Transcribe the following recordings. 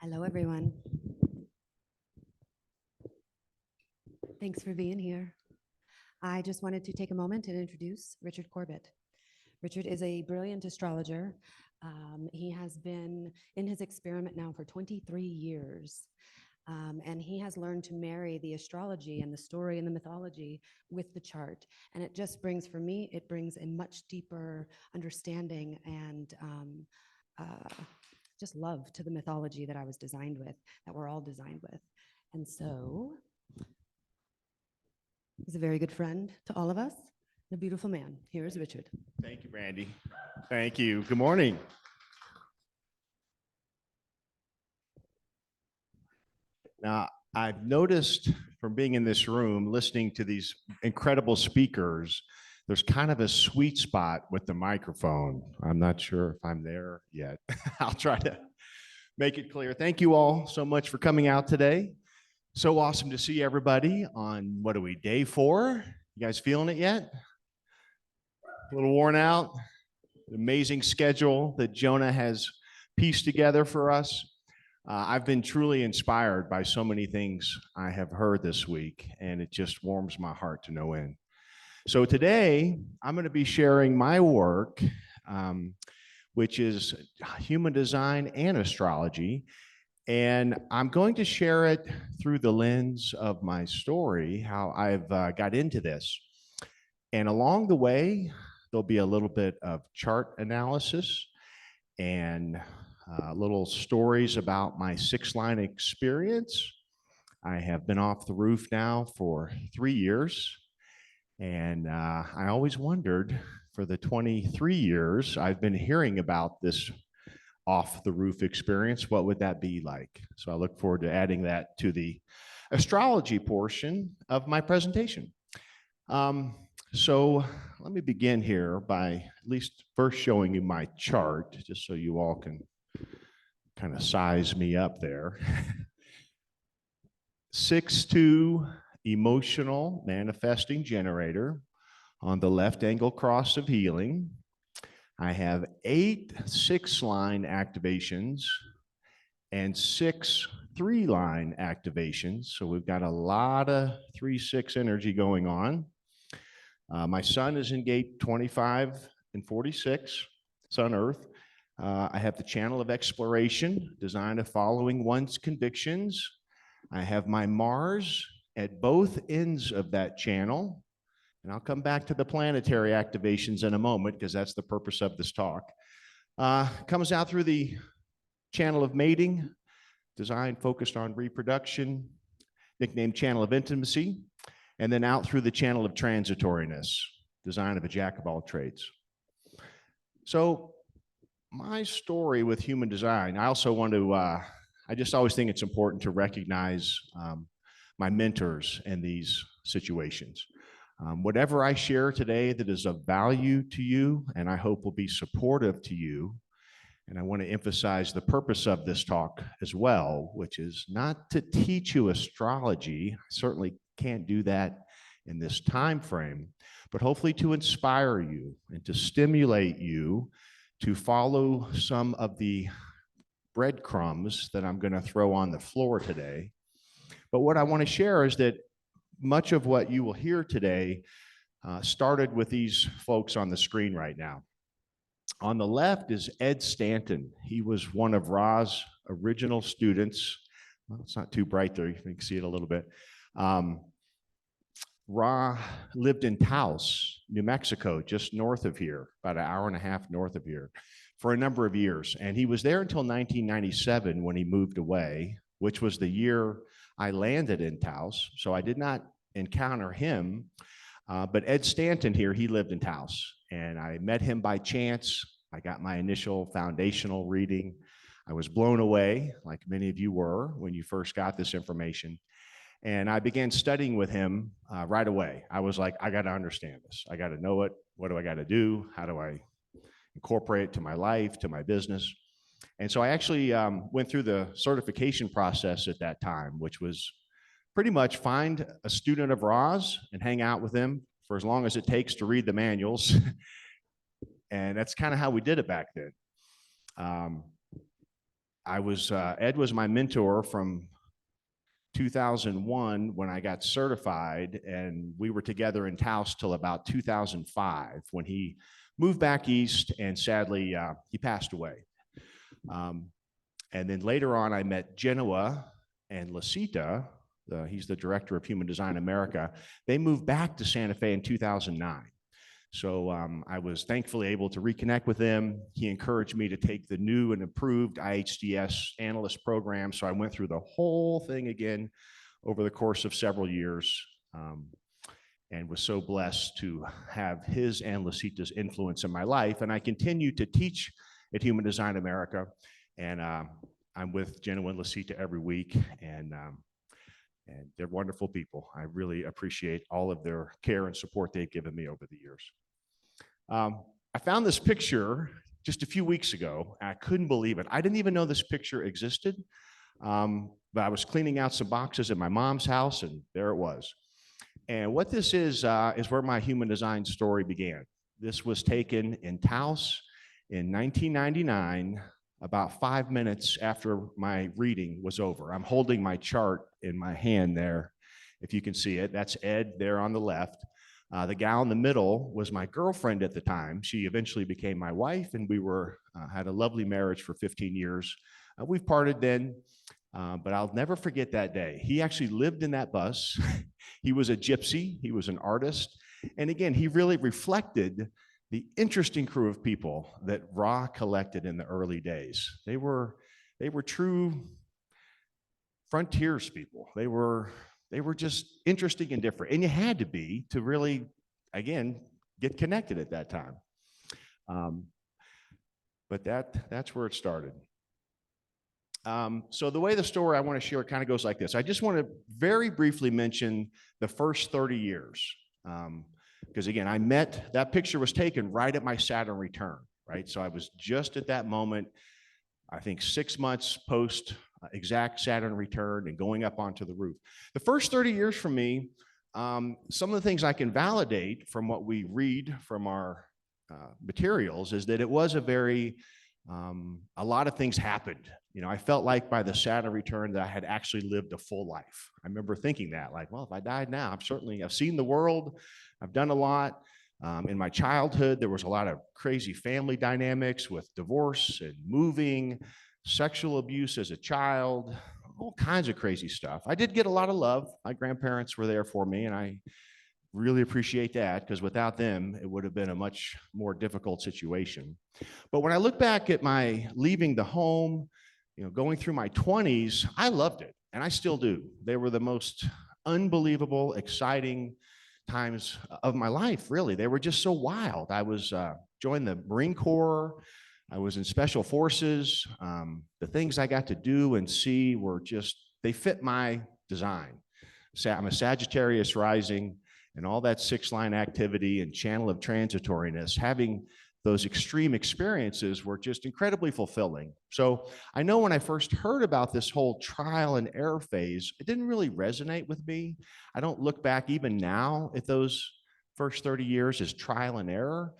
Hello, everyone. Thanks for being here. I just wanted to take a moment and introduce Richard Corbett. Richard is a brilliant astrologer. He has been in his experiment now for 23 years. And he has learned to marry the astrology and the story and the mythology with the chart. And it just brings, for me, it brings a much deeper understanding and just love to the mythology that I was designed with, that we're all designed with. And so he's a very good friend to all of us, a beautiful man. Here is Richard. Thank you, Brandy. Thank you. Good morning. Now, I've noticed from being in this room, listening to these incredible speakers, there's kind of a sweet spot with the microphone. I'm not sure if I'm there yet. I'll try to make it clear. Thank you all so much for coming out today. So awesome to see everybody on, what are we, day 4? You guys feeling it yet? A little worn out? An amazing schedule that Jonah has pieced together for us. I've been truly inspired by so many things I have heard this week, and it just warms my heart to no end. So today, I'm going to be sharing my work, which is human design and astrology, and I'm going to share it through the lens of my story, how I've got into this. And along the way, there'll be a little bit of chart analysis and little stories about my 6-line experience. I have been off the roof now for 3 years, and I always wondered, for the 23 years I've been hearing about this off the roof experience, what would that be like? So I look forward to adding that to the astrology portion of my presentation. So let me begin here by at least first showing you my chart, just so you all can kind of size me up there. 6-2 emotional manifesting generator on the left angle cross of healing. I have 8 6-line activations and 6 3-line activations. So we've got a lot of 3-6 energy going on. My sun is in gate 25 and 46, Sun Earth. I have the channel of exploration designed to following one's convictions. I have my Mars at both ends of that channel. And I'll come back to the planetary activations in a moment, because that's the purpose of this talk. Comes out through the channel of mating, designed focused on reproduction, nicknamed channel of intimacy, and then out through the channel of transitoriness, design of a jack of all trades. So my story with human design, I also want to, I just always think it's important to recognize my mentors in these situations. Whatever I share today that is of value to you, and I hope will be supportive to you, and I want to emphasize the purpose of this talk as well, which is not to teach you astrology. I certainly can't do that in this time frame, but hopefully to inspire you and to stimulate you to follow some of the breadcrumbs that I'm going to throw on the floor today. But what I want to share is that much of what you will hear today started with these folks on the screen right now. On the left is Ed Stanton. He was one of Ra's original students. Well, it's not too bright there. You can see it a little bit. Ra lived in Taos, New Mexico, just north of here, about an hour and a half north of here, for a number of years. And he was there until 1997 when he moved away, which was the year I landed in Taos. So I did not encounter him. But Ed Stanton here, he lived in Taos. And I met him by chance. I got my initial foundational reading. I was blown away, like many of you were when you first got this information. And I began studying with him right away. I was like, I got to understand this. I got to know it. What do I got to do? How do I incorporate it to my life, to my business? And so I actually went through the certification process at that time, which was pretty much find a student of Ra's and hang out with them for as long as it takes to read the manuals. And that's kind of how we did it back then. Ed was my mentor from 2001 when I got certified, and we were together in Taos till about 2005 when he moved back east, and sadly, he passed away. And then later on, I met Genoa and Lasita. He's the director of Human Design America. They moved back to Santa Fe in 2009. So I was thankfully able to reconnect with him. He encouraged me to take the new and improved IHDS analyst program. So I went through the whole thing again over the course of several years, and was so blessed to have his and Lasita's influence in my life. And I continue to teach at Human Design America. And I'm with Genoa and Lasita every week. And they're wonderful people. I really appreciate all of their care and support they've given me over the years. I found this picture just a few weeks ago. And I couldn't believe it. I didn't even know this picture existed, but I was cleaning out some boxes at my mom's house, and there it was. And what this is where my human design story began. This was taken in Taos in 1999, about 5 minutes after my reading was over. I'm holding my chart in my hand there, if you can see it. That's Ed there on the left. The gal in the middle was my girlfriend at the time. She eventually became my wife, and we had a lovely marriage for 15 years. We've parted then, but I'll never forget that day. He actually lived in that bus. He was a gypsy. He was an artist. And again, he really reflected the interesting crew of people that Ra collected in the early days. They were true frontiers people. They were just interesting and different. And you had to be to really, again, get connected at that time. But that's where it started. So the way the story I want to share kind of goes like this. I just want to very briefly mention the first 30 years. Because again, that picture was taken right at my Saturn return, right? So I was just at that moment, I think 6 months post exact Saturn return and going up onto the roof. The first 30 years for me, some of the things I can validate from what we read from our materials is that it was a lot of things happened. You know, I felt like by the Saturn return that I had actually lived a full life. I remember thinking that, like, well, if I died now, I've seen the world, I've done a lot. In my childhood, there was a lot of crazy family dynamics with divorce and moving, sexual abuse as a child, all kinds of crazy stuff. I did get a lot of love. My grandparents were there for me, and I really appreciate that, because without them, it would have been a much more difficult situation. But when I look back at my leaving the home, you know, going through my 20s, I loved it, and I still do. They were the most unbelievable, exciting times of my life, really. They were just so wild. I was joined the Marine Corps. I was in Special Forces. The things I got to do and see were they fit my design. I'm a Sagittarius rising, and all that 6-line activity and channel of transitoriness, having those extreme experiences were just incredibly fulfilling. So I know when I first heard about this whole trial and error phase, it didn't really resonate with me. I don't look back even now at those first 30 years as trial and error.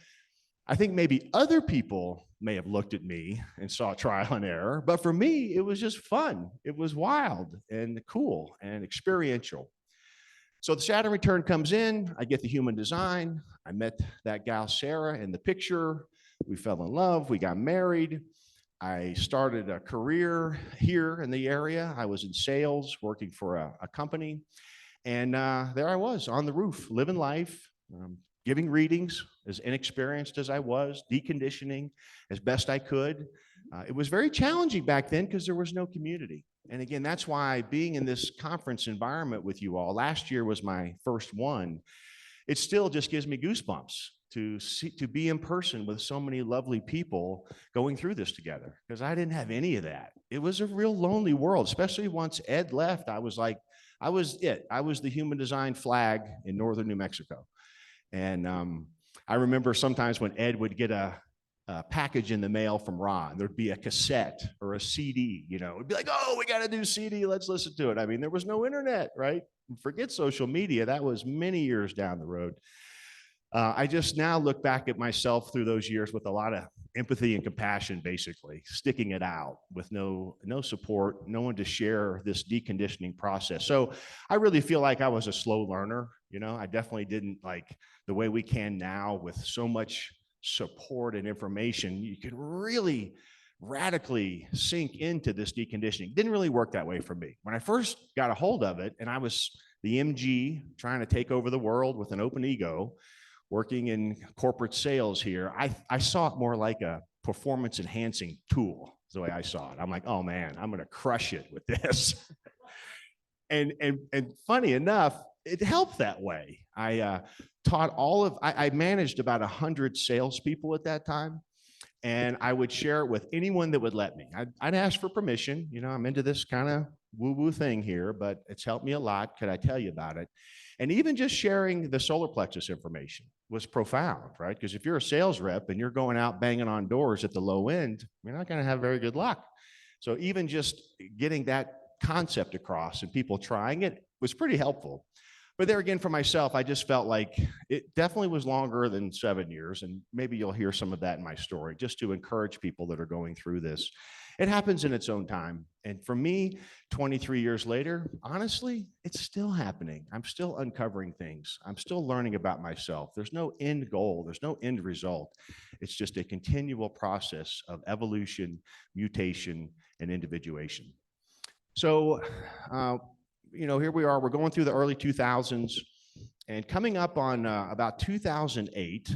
I think maybe other people may have looked at me and saw trial and error, but for me, it was just fun. It was wild and cool and experiential. So the Saturn return comes in, I get the human design. I met that gal, Sarah, in the picture. We fell in love, we got married. I started a career here in the area. I was in sales, working for a company. And there I was on the roof, living life, giving readings, as inexperienced as I was, deconditioning as best I could. It was very challenging back then because there was no community. And again, that's why being in this conference environment with you all, last year was my first one. It still just gives me goosebumps to be in person with so many lovely people going through this together, because I didn't have any of that. It was a real lonely world, especially once Ed left. I was the human design flag in northern New Mexico. And I remember sometimes when Ed would get a package in the mail from Ron, there'd be a cassette or a CD, you know, it'd be like, oh, we got a new CD, let's listen to it. I mean, there was no internet, right? Forget social media. That was many years down the road. I just now look back at myself through those years with a lot of empathy and compassion, basically sticking it out with no support, no one to share this deconditioning process. So I really feel like I was a slow learner. I definitely didn't like the way we can now with so much support and information. You can really radically sink into this deconditioning. It didn't really work that way for me. When I first got a hold of it, and I was the MG trying to take over the world with an open ego, working in corporate sales here, I saw it more like a performance enhancing tool, is the way I saw it. I'm like, oh man, I'm gonna crush it with this. and funny enough, it helped that way. I I managed about 100 salespeople at that time, and I would share it with anyone that would let me. I'd ask for permission. I'm into this kind of woo-woo thing here, but it's helped me a lot. Could I tell you about it? And even just sharing the solar plexus information was profound, right? Because if you're a sales rep and you're going out banging on doors at the low end, you're not going to have very good luck. So even just getting that concept across and people trying it was pretty helpful. But there again, for myself, I just felt like it definitely was longer than 7 years. And maybe you'll hear some of that in my story, just to encourage people that are going through this. It happens in its own time. And for me, 23 years later, honestly, it's still happening. I'm still uncovering things. I'm still learning about myself. There's no end goal. There's no end result. It's just a continual process of evolution, mutation, and individuation. So, here we are. We're going through the early 2000s, and coming up on about 2008,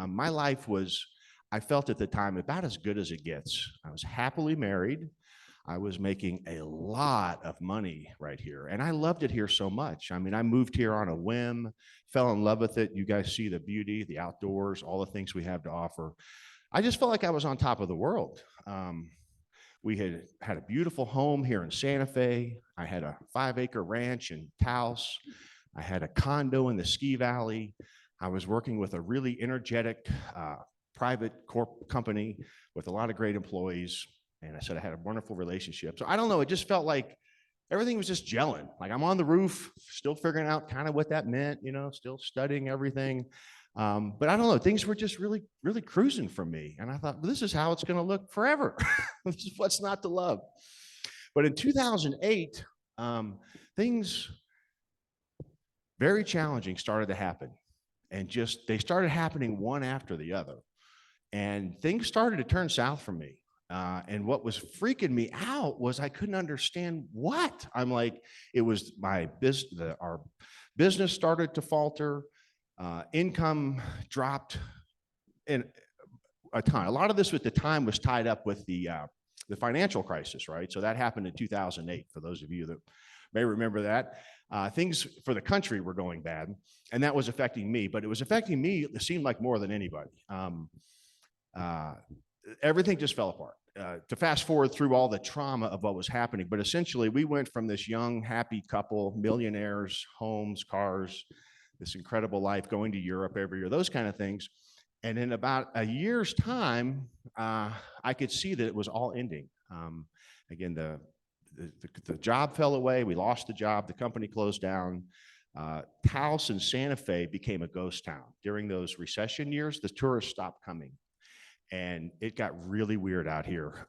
my life was, I felt at the time, about as good as it gets. I was happily married. I was making a lot of money right here, and I loved it here so much. I mean, I moved here on a whim, fell in love with it. You guys see the beauty, the outdoors, all the things we have to offer. I just felt like I was on top of the world. We had a beautiful home here in Santa Fe. I had a 5-acre ranch in Taos. I had a condo in the Ski Valley. I was working with a really energetic private company with a lot of great employees. And I said I had a wonderful relationship. So I don't know, it just felt like everything was just gelling. Like I'm on the roof, still figuring out kind of what that meant, still studying everything. But I don't know, things were just really, really cruising for me. And I thought, well, this is how it's going to look forever. This is what's not to love. But in 2008, things very challenging started to happen. And they started happening one after the other. And things started to turn south for me. And what was freaking me out was I couldn't understand what. I'm like, it was my business, our business started to falter. Income dropped in a ton. A lot of this at the time was tied up with the financial crisis, right? So that happened in 2008, for those of you that may remember that. Things for the country were going bad, and that was affecting me, but it was affecting me, it seemed like, more than anybody. Everything just fell apart. To fast forward through all the trauma of what was happening, but essentially we went from this young, happy couple, millionaires, homes, cars, this incredible life, going to Europe every year, those kind of things. And in about a year's time, I could see that it was all ending. Again, the job fell away. We lost the job. The company closed down. Taos and Santa Fe became a ghost town. During those recession years, the tourists stopped coming. And it got really weird out here.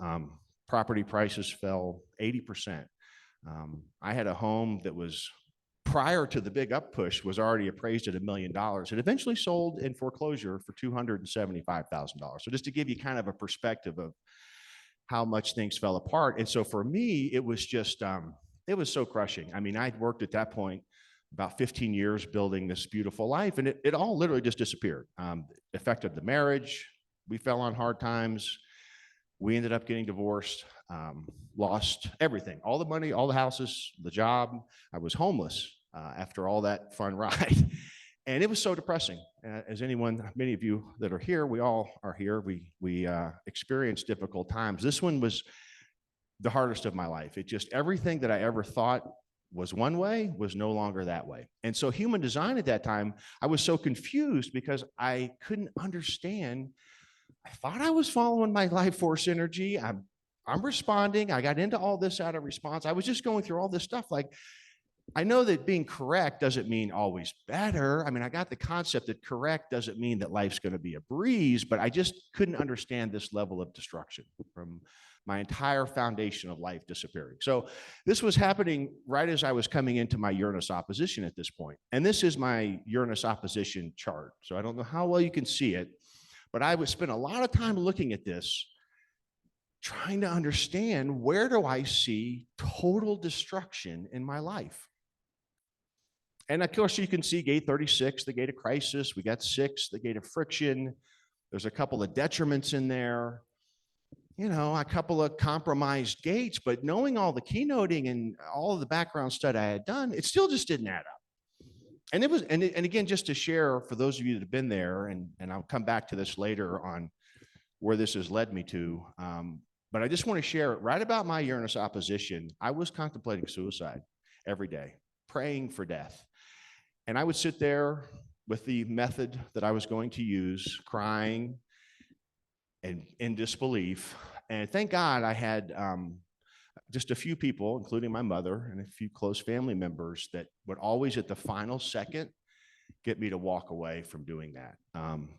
Property prices fell 80%. I had a home that was, prior to the big up push, was already appraised at $1 million. It eventually sold in foreclosure for $275,000. So just to give you kind of a perspective of how much things fell apart. And so for me, it was just, it was so crushing. I mean, I'd worked at that point about 15 years building this beautiful life, and it all literally just disappeared. Affected the marriage. We fell on hard times. We ended up getting divorced, lost everything, all the money, all the houses, the job. I was homeless after all that fun ride. And it was so depressing. As many of you that are here, we all are here. We experienced difficult times. This one was the hardest of my life. It just, everything that I ever thought was one way was no longer that way. And so human design at that time, I was so confused because I couldn't understand. I thought I was following my life force energy. I'm responding. I got into all this out of response. I was just going through all this stuff. Like, I know that being correct doesn't mean always better. I mean, I got the concept that correct doesn't mean that life's going to be a breeze, but I just couldn't understand this level of destruction from my entire foundation of life disappearing. So this was happening right as I was coming into my Uranus opposition at this point. And this is my Uranus opposition chart. So I don't know how well you can see it, but I would spend a lot of time looking at this, trying to understand, where do I see total destruction in my life? And of course, you can see gate 36, the gate of crisis. We got 6, the gate of friction. There's a couple of detriments in there, a couple of compromised gates. But knowing all the keynoting and all of the background study I had done, it still just didn't add up. And it was, and again, just to share for those of you that have been there, and I'll come back to this later on where this has led me to. But I just want to share it right about my Uranus opposition. I was contemplating suicide every day, praying for death. And I would sit there with the method that I was going to use, crying and in disbelief. And thank God I had just a few people, including my mother and a few close family members, that would always at the final second get me to walk away from doing that.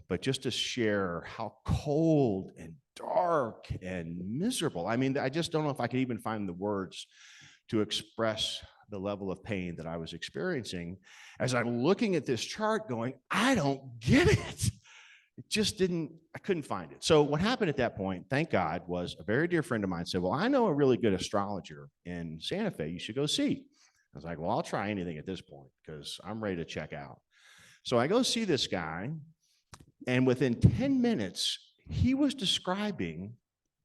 But just to share how cold and dark and miserable. I mean, I just don't know if I could even find the words to express the level of pain that I was experiencing as I'm looking at this chart going, I don't get it. It just didn't, I couldn't find it. So what happened at that point, thank God, was a very dear friend of mine said, well, I know a really good astrologer in Santa Fe you should go see. I was like, well, I'll try anything at this point because I'm ready to check out. So I go see this guy, and within 10 minutes, he was describing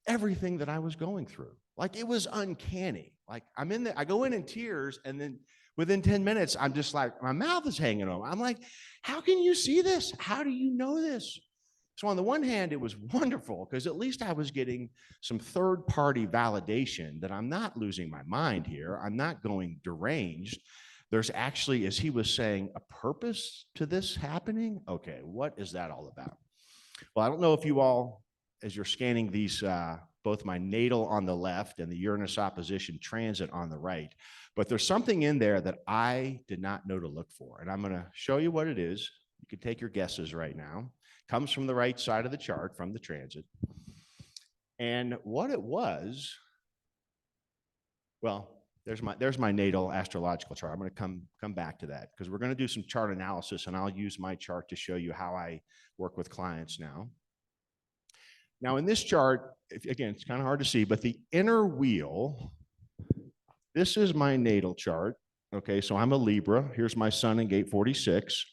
everything that I was going through. Like, it was uncanny. Like, I'm in there, I go in tears, and then within 10 minutes, I'm just like, my mouth is hanging over. I'm like, how can you see this? How do you know this? So on the one hand, it was wonderful because at least I was getting some third-party validation that I'm not losing my mind here. I'm not going deranged. There's actually, as he was saying, a purpose to this happening. Okay, what is that all about? Well, I don't know if you all, as you're scanning these, both my natal on the left and the Uranus opposition transit on the right, but there's something in there that I did not know to look for. And I'm going to show you what it is. You can take your guesses right now. Comes from the right side of the chart, from the transit. And what it was, well, there's my natal astrological chart. I'm going to come back to that because we're going to do some chart analysis, and I'll use my chart to show you how I work with clients now. Now, in this chart, again, it's kind of hard to see, but the inner wheel, this is my natal chart. Okay, so I'm a Libra. Here's my sun in gate 46.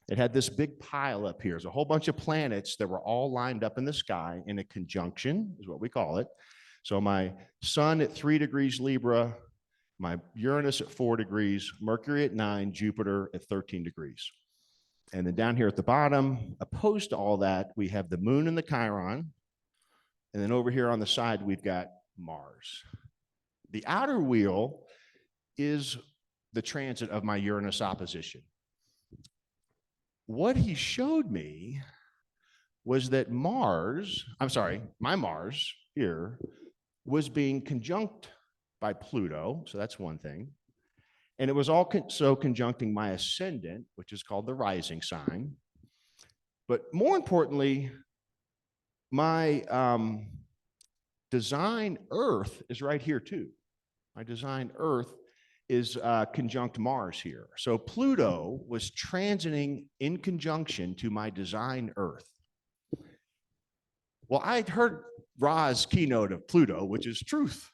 It had this big pile up here. There's a whole bunch of planets that were all lined up in the sky in a conjunction, is what we call it. So my sun at 3 degrees Libra, my Uranus at 4 degrees, Mercury at 9, Jupiter at 13 degrees. And then down here at the bottom, opposed to all that, we have the moon and the Chiron. And then over here on the side, we've got Mars. The outer wheel is the transit of my Uranus opposition. What he showed me was that my Mars here was being conjunct by Pluto. So that's one thing. And it was also conjuncting my ascendant, which is called the rising sign. But more importantly, my design Earth is right here too. My design Earth is conjunct Mars here. So Pluto was transiting in conjunction to my design Earth. Well, I'd heard Ra's keynote of Pluto, which is truth.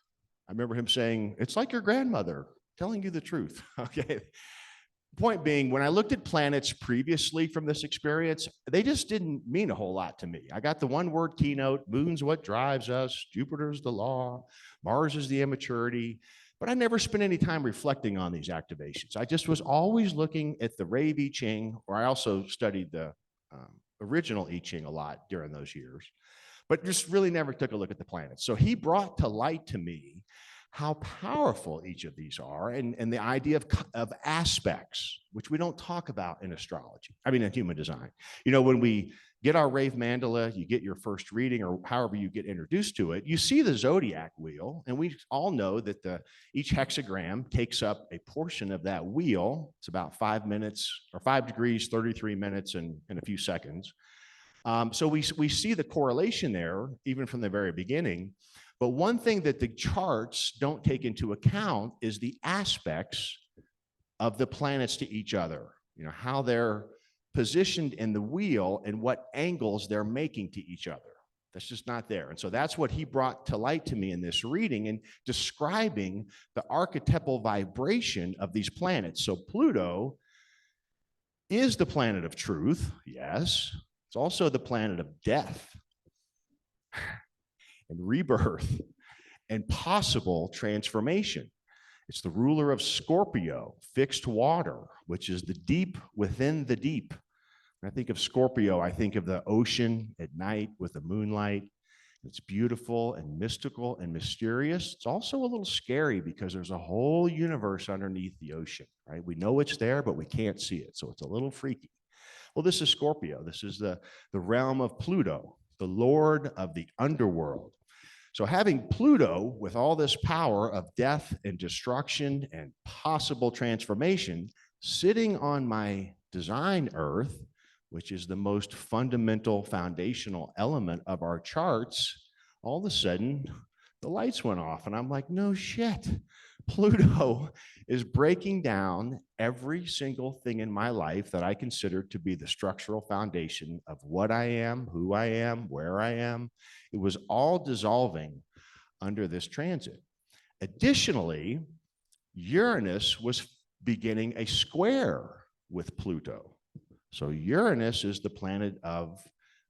I remember him saying, it's like your grandmother telling you the truth. Okay. Point being, when I looked at planets previously from this experience, they just didn't mean a whole lot to me. I got the one word keynote, moon's what drives us, Jupiter's the law, Mars is the immaturity, but I never spent any time reflecting on these activations. I just was always looking at the Rave I Ching, or I also studied the original I Ching a lot during those years, but just really never took a look at the planets. So he brought to light to me how powerful each of these are, and the idea of aspects, which we don't talk about in astrology, I mean, in human design. You know, when we get our Rave Mandala, you get your first reading, or however you get introduced to it, you see the zodiac wheel, and we all know that each hexagram takes up a portion of that wheel. It's about 5 minutes, or 5 degrees, 33 minutes, and a few seconds. So we see the correlation there, even from the very beginning. But one thing that the charts don't take into account is the aspects of the planets to each other, you know, how they're positioned in the wheel and what angles they're making to each other. That's just not there. And so that's what he brought to light to me in this reading and describing the archetypal vibration of these planets. So Pluto is the planet of truth, yes. It's also the planet of death and rebirth and possible transformation. It's the ruler of Scorpio, fixed water, which is the deep within the deep. When I think of Scorpio, I think of the ocean at night with the moonlight. It's beautiful and mystical and mysterious. It's also a little scary because there's a whole universe underneath the ocean, right? We know it's there, but we can't see it. So it's a little freaky. Well, this is Scorpio. This is the realm of Pluto, the lord of the underworld. So having Pluto with all this power of death and destruction and possible transformation sitting on my design Earth, which is the most fundamental foundational element of our charts, all of a sudden the lights went off and I'm like, no shit. Pluto is breaking down every single thing in my life that I consider to be the structural foundation of what I am, who I am, where I am. It was all dissolving under this transit. Additionally, Uranus was beginning a square with Pluto. So Uranus is the planet of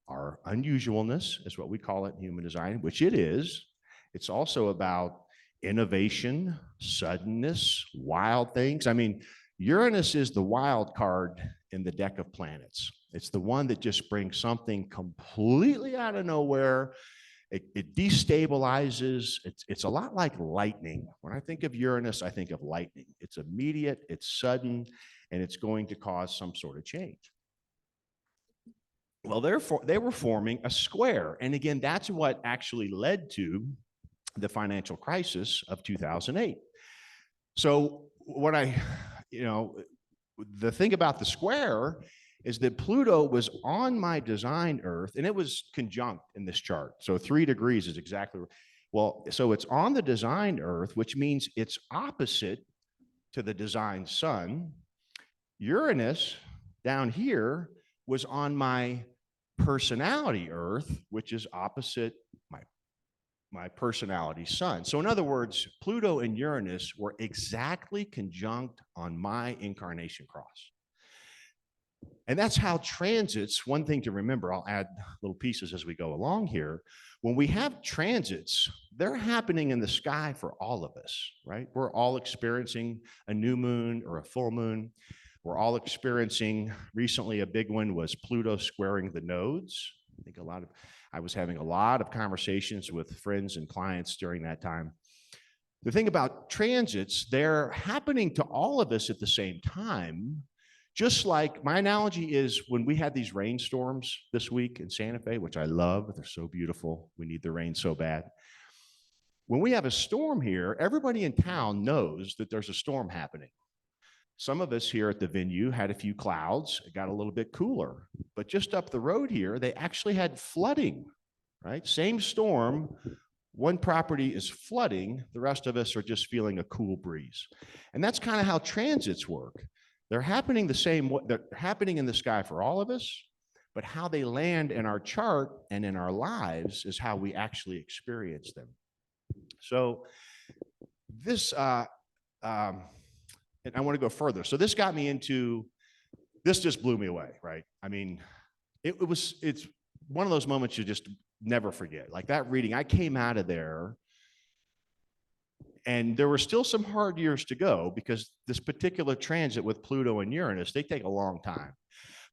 our unusualness, is what we call it in human design, which it is. It's also about innovation, suddenness, wild things. I mean, Uranus is the wild card in the deck of planets. It's the one that just brings something completely out of nowhere. It destabilizes. It's a lot like lightning. When I think of Uranus, I think of lightning. It's immediate, it's sudden, and it's going to cause some sort of change. Well, therefore, they were forming a square. And again, that's what actually led to the financial crisis of 2008. So the thing about the square is that Pluto was on my design Earth, and it was conjunct in this chart. So 3 degrees is exactly, well, so it's on the design Earth, which means it's opposite to the design Sun. Uranus down here was on my personality Earth, which is opposite my personality Sun. So in other words, Pluto and Uranus were exactly conjunct on my incarnation cross. And that's how transits, one thing to remember, I'll add little pieces as we go along here. When we have transits, they're happening in the sky for all of us, right? We're all experiencing a new moon or a full moon. We're all experiencing, recently a big one was Pluto squaring the nodes. I was having a lot of conversations with friends and clients during that time. The thing about transits, they're happening to all of us at the same time. Just like my analogy is when we had these rainstorms this week in Santa Fe, which I love, they're so beautiful. We need the rain so bad. When we have a storm here, everybody in town knows that there's a storm happening. Some of us here at the venue had a few clouds. It got a little bit cooler. But just up the road here, they actually had flooding, right? Same storm. One property is flooding. The rest of us are just feeling a cool breeze. And that's kind of how transits work. They're happening the same way. They're happening in the sky for all of us, but how they land in our chart and in our lives is how we actually experience them. So this, and I want to go further. So this got me into, this just blew me away, right? I mean, it's one of those moments you just never forget. Like that reading, I came out of there and there were still some hard years to go because this particular transit with Pluto and Uranus, they take a long time.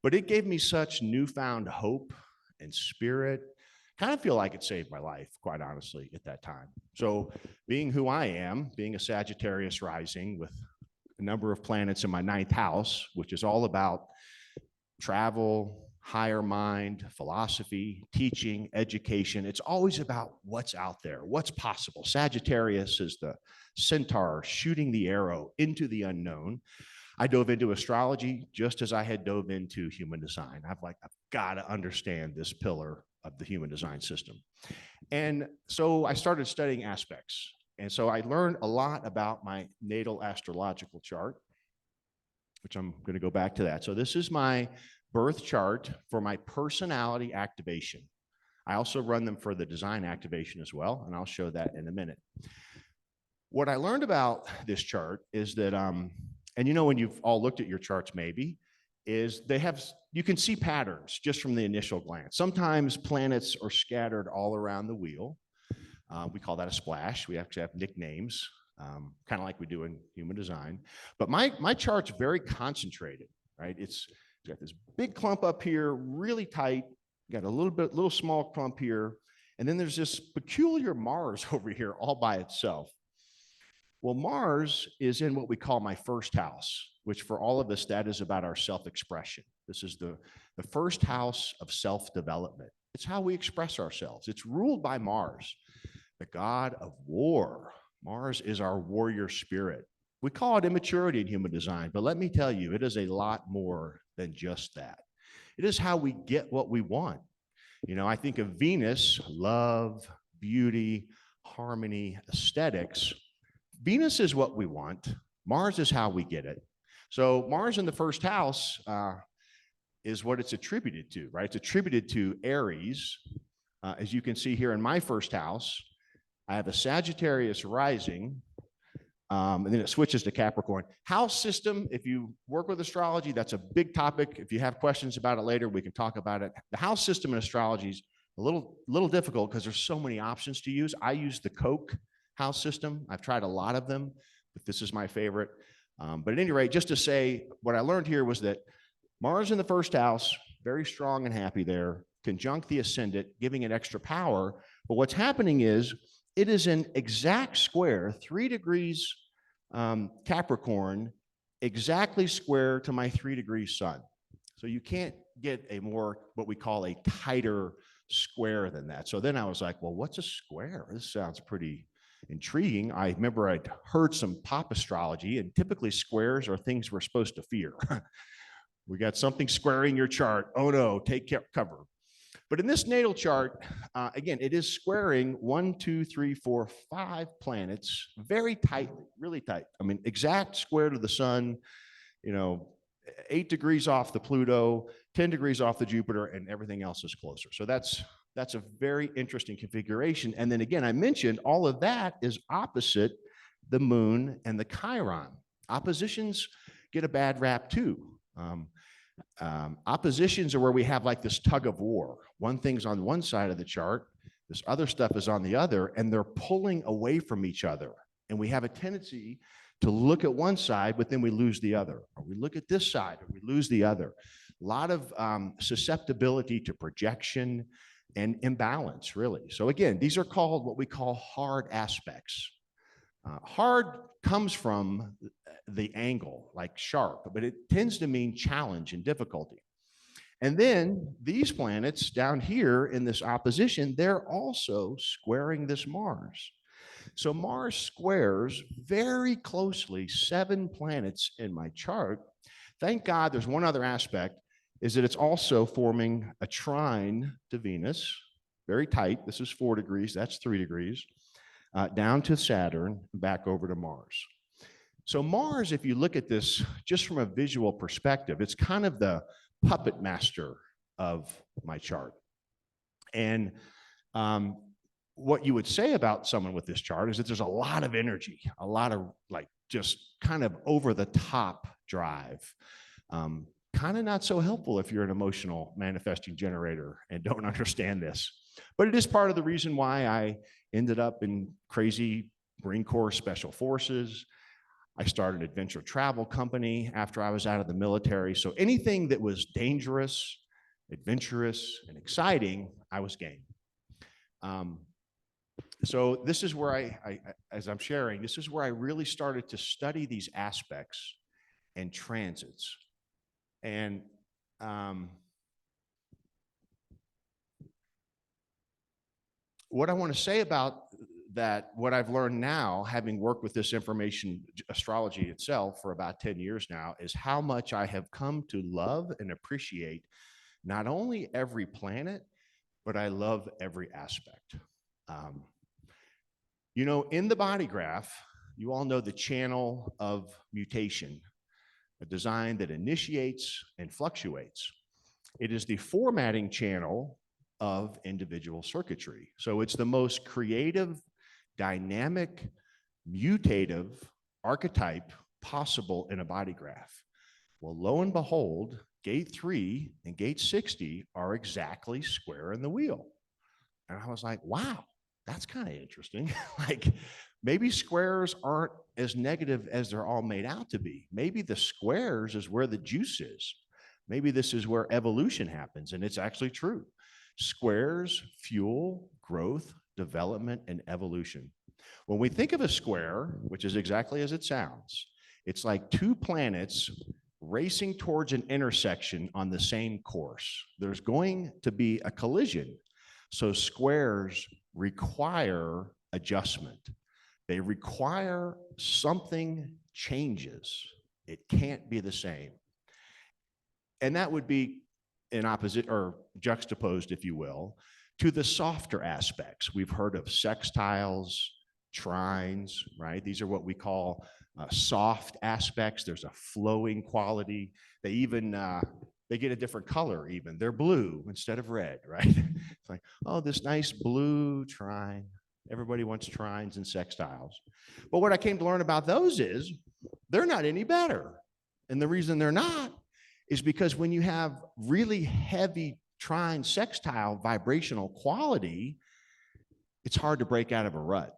But it gave me such newfound hope and spirit, kind of feel like it saved my life, quite honestly, at that time. So being who I am, being a Sagittarius rising with a number of planets in my ninth house, which is all about travel, higher mind, philosophy, teaching, education. It's always about what's out there, what's possible. Sagittarius is the centaur shooting the arrow into the unknown. I dove into astrology just as I had dove into human design. I've got to understand this pillar of the human design system. And so I started studying aspects. And so I learned a lot about my natal astrological chart, which I'm going to go back to that. So this is my birth chart for my personality activation. I also run them for the design activation as well, and I'll show that in a minute. What I learned about this chart is that, and you know, when you've all looked at your charts maybe, is you can see patterns just from the initial glance. Sometimes planets are scattered all around the wheel. We call that a splash. We actually have nicknames, kind of like we do in human design. But my chart's very concentrated, right? It's got this big clump up here, really tight. Got a little small clump here. And then there's this peculiar Mars over here all by itself. Well, Mars is in what we call my first house, which for all of us, that is about our self-expression. This is the first house of self-development. It's how we express ourselves. It's ruled by Mars, the god of war. Mars is our warrior spirit. We call it immaturity in human design, but let me tell you, it is a lot more than just that. It is how we get what we want. You know, I think of Venus, love, beauty, harmony, aesthetics. Venus is what we want. Mars is how we get it. So Mars in the first house is what it's attributed to, right? It's attributed to Aries. As you can see here in my first house, I have a Sagittarius rising, and then it switches to Capricorn. House system, if you work with astrology, that's a big topic. If you have questions about it later, we can talk about it. The house system in astrology is a little difficult because there's so many options to use. I use the Koch house system. I've tried a lot of them, but this is my favorite. But at any rate, just to say, what I learned here was that Mars in the first house, very strong and happy there, conjunct the ascendant, giving it extra power. But what's happening is it is an exact square, 3 degrees Capricorn, exactly square to my 3 degrees sun. So you can't get a more, what we call a tighter square than that. So then I was like, well, what's a square? This sounds pretty intriguing. I remember I'd heard some pop astrology, and typically squares are things we're supposed to fear. We got something squaring your chart. Oh no, take cover. But in this natal chart, again, it is squaring 1, 2, 3, 4, 5 planets very tightly, really tight. I mean, exact square to the sun, you know, 8 degrees off the Pluto, 10 degrees off the Jupiter, and everything else is closer. So that's a very interesting configuration. And then again, I mentioned all of that is opposite the moon and the Chiron. Oppositions get a bad rap too. Oppositions are where we have like this tug of war. One thing's on one side of the chart, this other stuff is on the other, and they're pulling away from each other. And we have a tendency to look at one side, but then we lose the other. Or we look at this side, or we lose the other. A lot of susceptibility to projection and imbalance, really. So again, these are called what we call hard aspects. Hard comes from the angle, like sharp, but it tends to mean challenge and difficulty. And then these planets down here in this opposition, they're also squaring this Mars. So Mars squares very closely 7 planets in my chart. Thank God there's one other aspect, is that it's also forming a trine to Venus, very tight. This is 4 degrees, that's 3 degrees, down to Saturn, back over to Mars. So Mars, if you look at this just from a visual perspective, it's kind of the puppet master of my chart. And what you would say about someone with this chart is that there's a lot of energy, a lot of like just kind of over the top drive. Kind of not so helpful if you're an emotional manifesting generator and don't understand this. But it is part of the reason why I ended up in crazy Marine Corps Special Forces. I started an adventure travel company after I was out of the military. So anything that was dangerous, adventurous, and exciting, I was game. So this is where as I'm sharing, this is where I really started to study these aspects and transits. And what I want to say about that, what I've learned now, having worked with this information, astrology itself, for about 10 years now, is how much I have come to love and appreciate not only every planet, but I love every aspect. You know, in the body graph, you all know the channel of mutation, a design that initiates and fluctuates. It is the formatting channel of individual circuitry. So it's the most creative, dynamic, mutative archetype possible in a body graph. Well, lo and behold, gate 3 and gate 60 are exactly square in the wheel. And I was like, wow, that's kind of interesting. Like, maybe squares aren't as negative as they're all made out to be. Maybe the squares is where the juice is. Maybe this is where evolution happens, and it's actually true. Squares fuel growth, development, and evolution. When we think of a square, which is exactly as it sounds, it's like two planets racing towards an intersection on the same course. There's going to be a collision. So squares require adjustment. They require something changes. It can't be the same. And that would be in opposite or juxtaposed, if you will, to the softer aspects. We've heard of sextiles, trines, right? These are what we call soft aspects. There's a flowing quality. They even they get a different color even. They're blue instead of red, right? It's like, oh, this nice blue trine. Everybody wants trines and sextiles. But what I came to learn about those is they're not any better. And the reason they're not is because when you have really heavy trine sextile vibrational quality, it's hard to break out of a rut.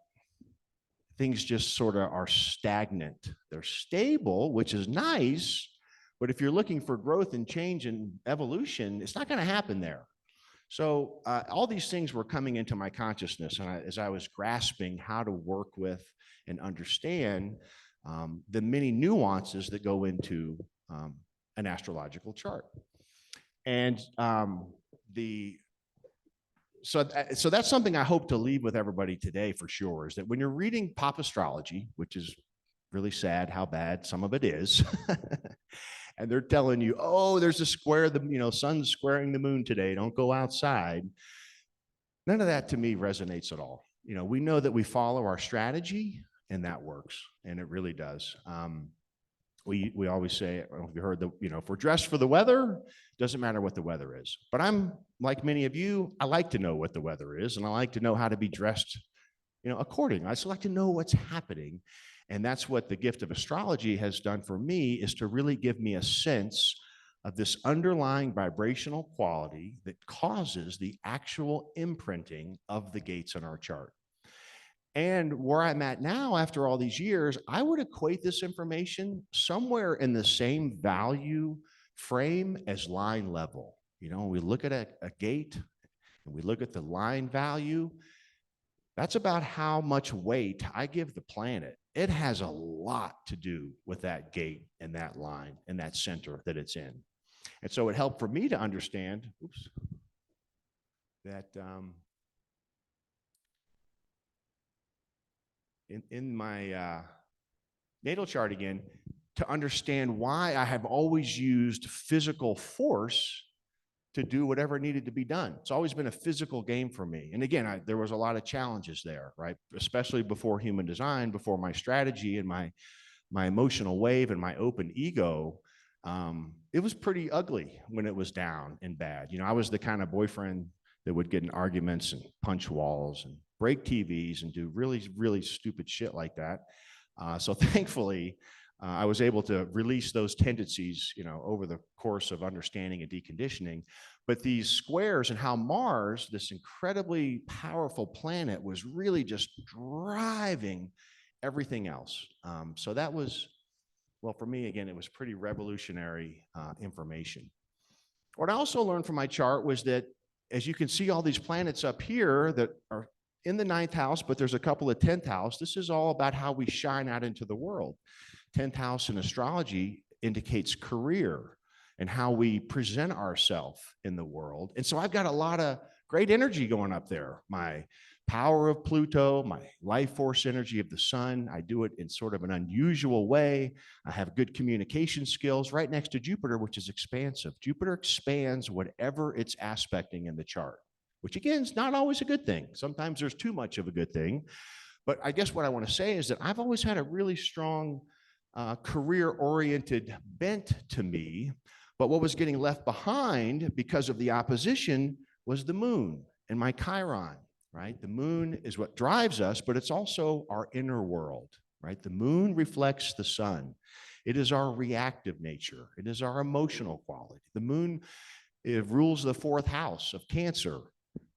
Things just sort of are stagnant. They're stable, which is nice, but if you're looking for growth and change and evolution, it's not going to happen there. So all these things were coming into my consciousness, and as I was grasping how to work with and understand the many nuances that go into an astrological chart. And so that's something I hope to leave with everybody today for sure, is that when you're reading pop astrology, which is really sad how bad some of it is, and they're telling you, oh, there's a square, the sun's squaring the moon today, don't go outside. None of that to me resonates at all. We know that we follow our strategy and that works, and it really does. We always say, I don't know if you heard if we're dressed for the weather, doesn't matter what the weather is. But I'm like many of you, I like to know what the weather is, and I like to know how to be dressed, accordingly. I just like to know what's happening. And that's what the gift of astrology has done for me, is to really give me a sense of this underlying vibrational quality that causes the actual imprinting of the gates in our chart. And where I'm at now, after all these years, I would equate this information somewhere in the same value frame as line level. We look at a gate and we look at the line value. That's about how much weight I give the planet. It has a lot to do with that gate and that line and that center that it's in. And so it helped for me to understand, that in my natal chart again, to understand why I have always used physical force to do whatever needed to be done. It's always been a physical game for me. And again, there was a lot of challenges there, right? Especially before human design, before my strategy and my emotional wave and my open ego. It was pretty ugly when it was down and bad. I was the kind of boyfriend that would get in arguments and punch walls and break TVs and do really, really stupid shit like that. So thankfully, I was able to release those tendencies, over the course of understanding and deconditioning. But these squares and how Mars, this incredibly powerful planet, was really just driving everything else. So that was, well, for me, again, it was pretty revolutionary information. What I also learned from my chart was that as you can see all these planets up here that are in the 9th house, but there's a couple of 10th house. This is all about how we shine out into the world. 10th house in astrology indicates career and how we present ourselves in the world. And so I've got a lot of great energy going up there. My power of Pluto, my life force energy of the sun. I do it in sort of an unusual way. I have good communication skills right next to Jupiter, which is expansive. Jupiter expands whatever it's aspecting in the chart, which again is not always a good thing. Sometimes there's too much of a good thing. But I guess what I want to say is that I've always had a really strong career-oriented bent to me. But what was getting left behind because of the opposition was the moon and my Chiron, right? The moon is what drives us, but it's also our inner world, right? The moon reflects the sun. It is our reactive nature. It is our emotional quality. The moon, it rules the 4th house of Cancer,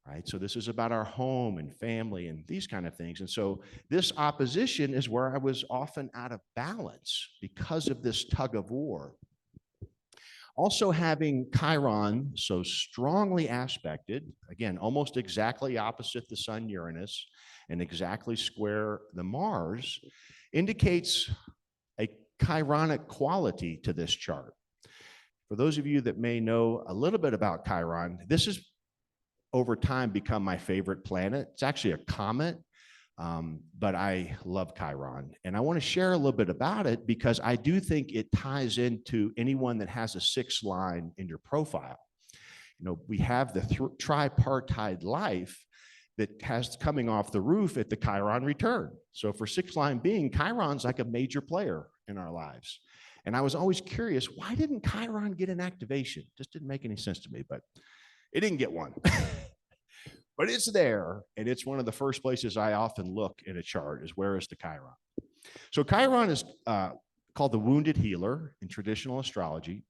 right? So this is about our home and family and these kind of things. And so this opposition is where I was often out of balance because of this tug of war. Also having Chiron so strongly aspected, again, almost exactly opposite the sun Uranus and exactly square the Mars, indicates a Chironic quality to this chart. For those of you that may know a little bit about Chiron, this has over time become my favorite planet. It's actually a comet. But I love Chiron, and I want to share a little bit about it because I do think it ties into anyone that has a 6th line in your profile. You know, we have the tripartite life that has coming off the roof at the Chiron return. So for 6th line being, Chiron's like a major player in our lives. And I was always curious, why didn't Chiron get an activation? Just didn't make any sense to me, but it didn't get one. But it's there, and it's one of the first places I often look in a chart is where is the Chiron. So Chiron is called the wounded healer in traditional astrology.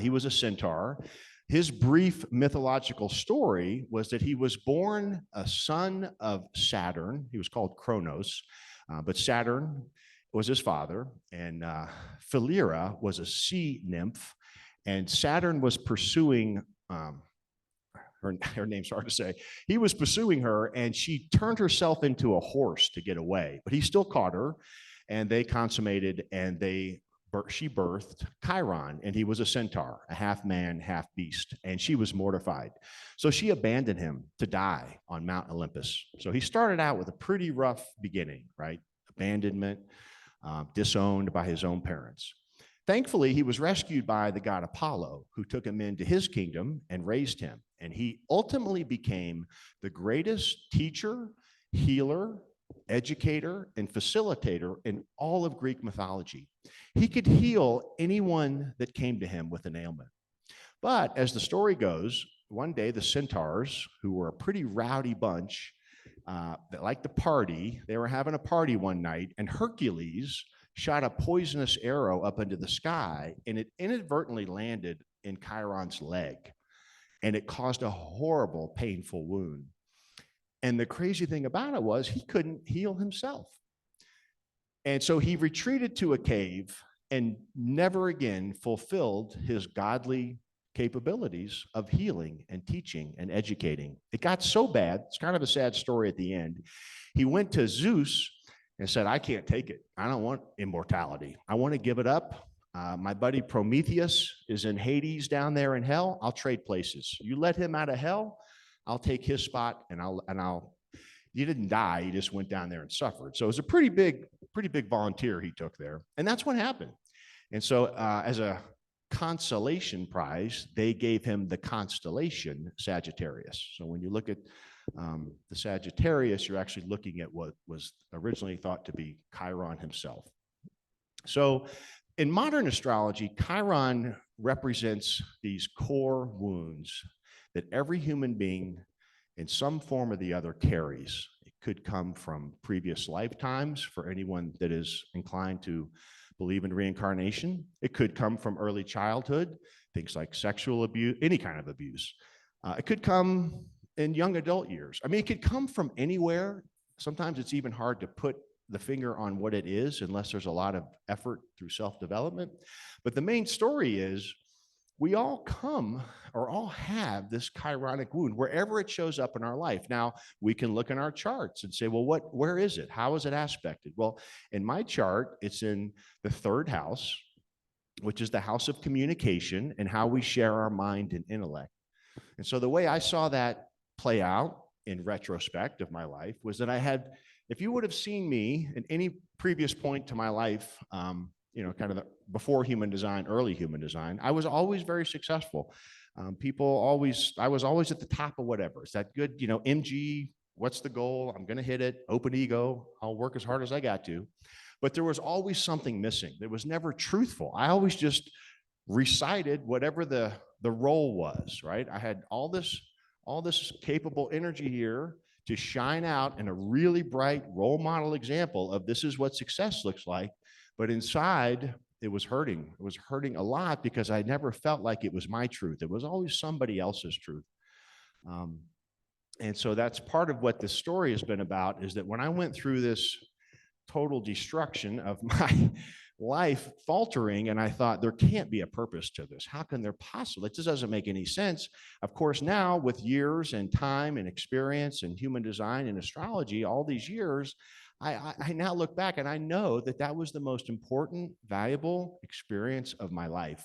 He was a centaur. His brief mythological story was that he was born a son of Saturn. He was called Kronos, but Saturn was his father, and Philyra was a sea nymph, and Saturn was pursuing her name's hard to say. He was pursuing her, and she turned herself into a horse to get away. But he still caught her, and they consummated, and she birthed Chiron, and he was a centaur, a half man, half beast, and she was mortified. So she abandoned him to die on Mount Olympus. So he started out with a pretty rough beginning, right? Abandonment, disowned by his own parents. Thankfully, he was rescued by the god Apollo, who took him into his kingdom and raised him. And he ultimately became the greatest teacher, healer, educator, and facilitator in all of Greek mythology. He could heal anyone that came to him with an ailment. But as the story goes, one day the centaurs, who were a pretty rowdy bunch that liked to party, they were having a party one night, and Hercules shot a poisonous arrow up into the sky, and it inadvertently landed in Chiron's leg, and it caused a horrible, painful wound. And the crazy thing about it was he couldn't heal himself. And so he retreated to a cave and never again fulfilled his godly capabilities of healing and teaching and educating. It got so bad, it's kind of a sad story at the end. He went to Zeus and said, I can't take it. I don't want immortality. I want to give it up. My buddy Prometheus is in Hades down there in hell. I'll trade places. You let him out of hell, I'll take his spot, and I'll. He didn't die. He just went down there and suffered. So it was a pretty big volunteer he took there, and that's what happened. And so, as a consolation prize, they gave him the constellation Sagittarius. So when you look at the Sagittarius, you're actually looking at what was originally thought to be Chiron himself. So in modern astrology, Chiron represents these core wounds that every human being in some form or the other carries. It could come from previous lifetimes for anyone that is inclined to believe in reincarnation. It could come from early childhood, things like sexual abuse, any kind of abuse. It could come in young adult years. I mean, it could come from anywhere. Sometimes it's even hard to put the finger on what it is unless there's a lot of effort through self-development. But the main story is we all come or all have this chironic wound wherever it shows up in our life. Now, we can look in our charts and say, well, where is it? How is it aspected? Well, in my chart, it's in the 3rd house, which is the house of communication and how we share our mind and intellect. And so the way I saw that play out in retrospect of my life was that if you would have seen me at any previous point to my life, kind of before human design, early human design, I was always very successful. I was always at the top of whatever. It's that good, MG, what's the goal? I'm going to hit it, open ego. I'll work as hard as I got to. But there was always something missing. It was never truthful. I always just recited whatever the role was, right? I had all this capable energy here to shine out in a really bright role model example of this is what success looks like. But inside, it was hurting. It was hurting a lot because I never felt like it was my truth. It was always somebody else's truth. And so that's part of what this story has been about, is that when I went through this total destruction of my life faltering, and I thought there can't be a purpose to this. How can there possibly? It just doesn't make any sense. Of course, now with years and time and experience in human design and astrology, all these years, I now look back and I know that that was the most important, valuable experience of my life.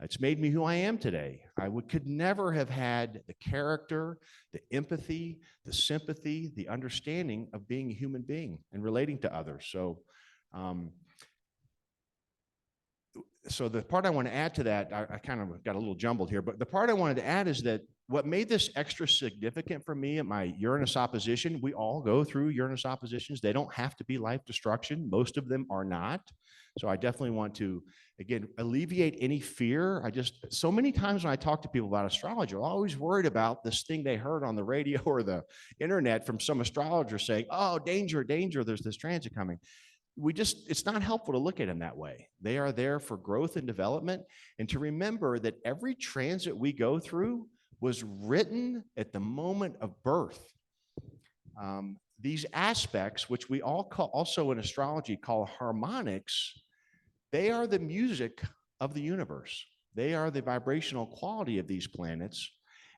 It's made me who I am today. Could never have had the character, the empathy, the sympathy, the understanding of being a human being and relating to others. So the part I want to add to that, I kind of got a little jumbled here, but the part I wanted to add is that what made this extra significant for me at my Uranus opposition, we all go through Uranus oppositions. They don't have to be life destruction. Most of them are not. So I definitely want to, again, alleviate any fear. So many times when I talk to people about astrology, I'm always worried about this thing they heard on the radio or the internet from some astrologer saying, oh, danger, danger, there's this transit coming. It's not helpful to look at them that way. They are there for growth and development, and to remember that every transit we go through was written at the moment of birth. These aspects, which we all also in astrology call harmonics, they are the music of the universe. They are the vibrational quality of these planets,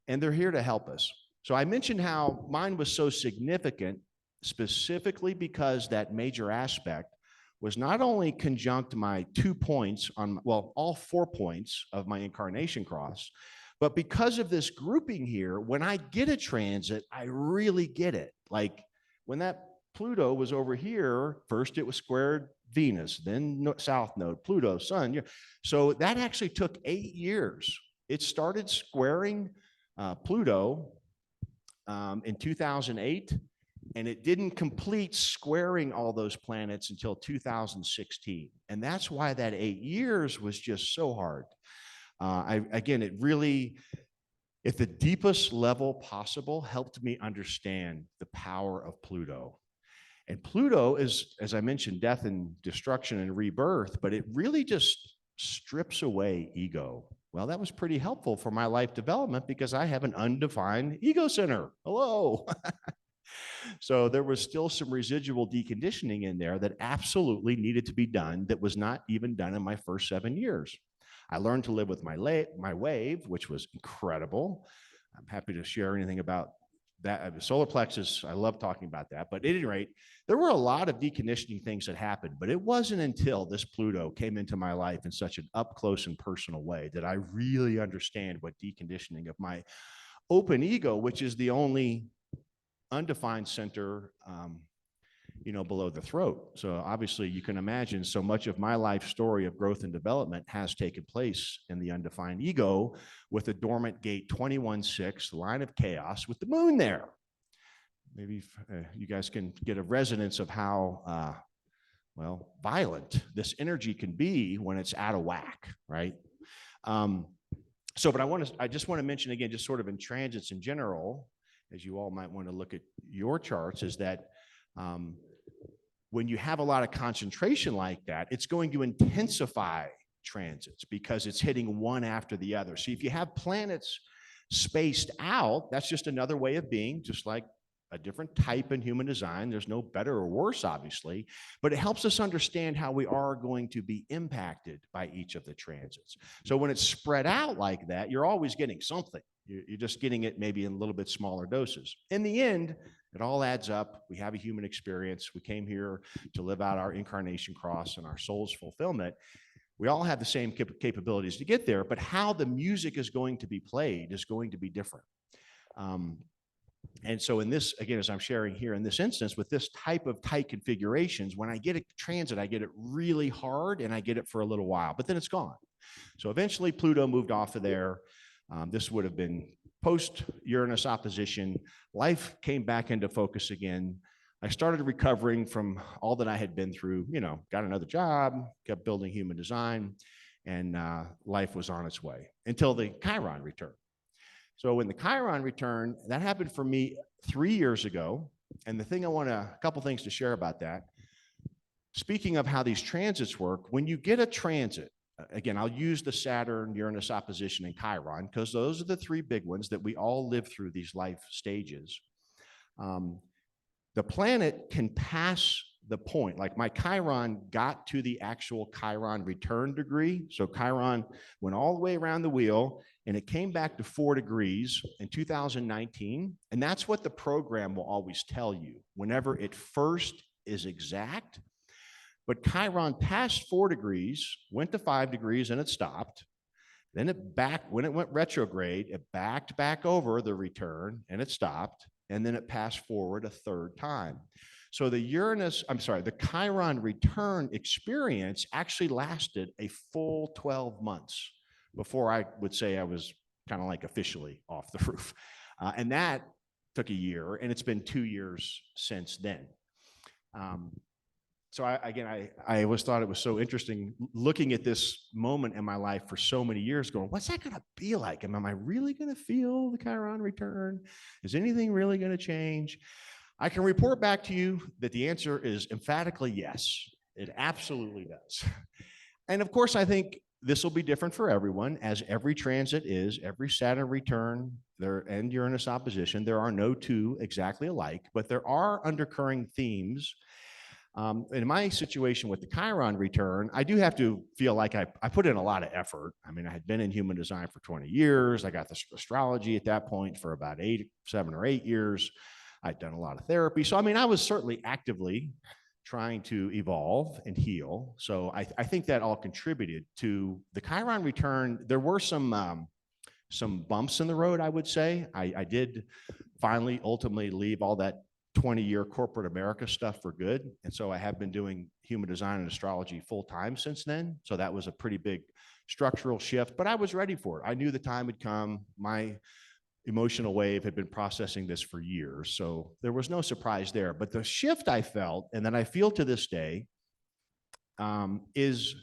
and they're here to help us. So I mentioned how mine was so significant specifically because that major aspect was not only conjunct my 2 points all 4 points of my incarnation cross, but because of this grouping here, when I get a transit, I really get it. Like when that Pluto was over here, first it was squared Venus, then South Node, Pluto, Sun. So that actually took 8 years. It started squaring Pluto in 2008, and it didn't complete squaring all those planets until 2016. And that's why that 8 years was just so hard. It really, at the deepest level possible, helped me understand the power of Pluto. And Pluto is, as I mentioned, death and destruction and rebirth, but it really just strips away ego. Well, that was pretty helpful for my life development because I have an undefined ego center. Hello. So there was still some residual deconditioning in there that absolutely needed to be done that was not even done in my first 7 years. I learned to live with my wave, which was incredible. I'm happy to share anything about that. The solar plexus, I love talking about that. But at any rate, there were a lot of deconditioning things that happened, but it wasn't until this Pluto came into my life in such an up close and personal way that I really understand what deconditioning of my open ego, which is the only undefined center below the throat. So obviously you can imagine so much of my life story of growth and development has taken place in the undefined ego with a dormant gate 21-6, the line of chaos with the moon there. Maybe you guys can get a resonance of how, violent this energy can be when it's out of whack, right? But I just want to mention again, just sort of in transits in general, as you all might want to look at your charts, is that when you have a lot of concentration like that, it's going to intensify transits because it's hitting one after the other. So if you have planets spaced out, that's just another way of being, just like a different type in human design. There's no better or worse, obviously, but it helps us understand how we are going to be impacted by each of the transits. So when it's spread out like that, you're always getting something. You're just getting it maybe in a little bit smaller doses. In the end, it all adds up. We have a human experience. We came here to live out our incarnation cross and our soul's fulfillment. We all have the same capabilities to get there, but how the music is going to be played is going to be different. And so in this, again, as I'm sharing here in this instance, with this type of tight configurations, when I get a transit, I get it really hard and I get it for a little while, but then it's gone. So eventually Pluto moved off of there. This would have been post-Uranus opposition. Life came back into focus again. I started recovering from all that I had been through, got another job, kept building human design, and life was on its way until the Chiron returned. So when the Chiron returned, that happened for me 3 years ago. And the thing a couple things to share about that. Speaking of how these transits work, when you get a transit, again, I'll use the Saturn, Uranus opposition, and Chiron, because those are the three big ones that we all live through these life stages. The planet can pass the point, like my Chiron got to the actual Chiron return degree. So Chiron went all the way around the wheel and it came back to 4 degrees in 2019. And that's what the program will always tell you whenever it first is exact. But Chiron passed 4 degrees, went to 5 degrees, and it stopped. Then when it went retrograde, it backed back over the return and it stopped. And then it passed forward a third time. So the Chiron return experience actually lasted a full 12 months before I would say I was kind of like officially off the roof. And that took a year, and it's been 2 years since then. So I always thought it was so interesting looking at this moment in my life for so many years going, what's that going to be like? Am I really going to feel the Chiron return? Is anything really going to change? I can report back to you that the answer is emphatically yes. It absolutely does. And of course, I think this will be different for everyone, as every transit is, every Saturn return and Uranus opposition. There are no two exactly alike, but there are undercurring themes. In my situation with the Chiron return, I do have to feel like I put in a lot of effort. I mean, I had been in human design for 20 years. I got the astrology at that point for about 7 or 8 years. I'd done a lot of therapy. So, I mean, I was certainly actively trying to evolve and heal. So I think that all contributed to the Chiron return. There were some bumps in the road, I would say. I did finally ultimately leave all that 20-year corporate America stuff for good. And so I have been doing human design and astrology full time since then. So that was a pretty big structural shift, but I was ready for it. I knew the time had come. My emotional wave had been processing this for years. So there was no surprise there. But the shift I felt, and that I feel to this day, is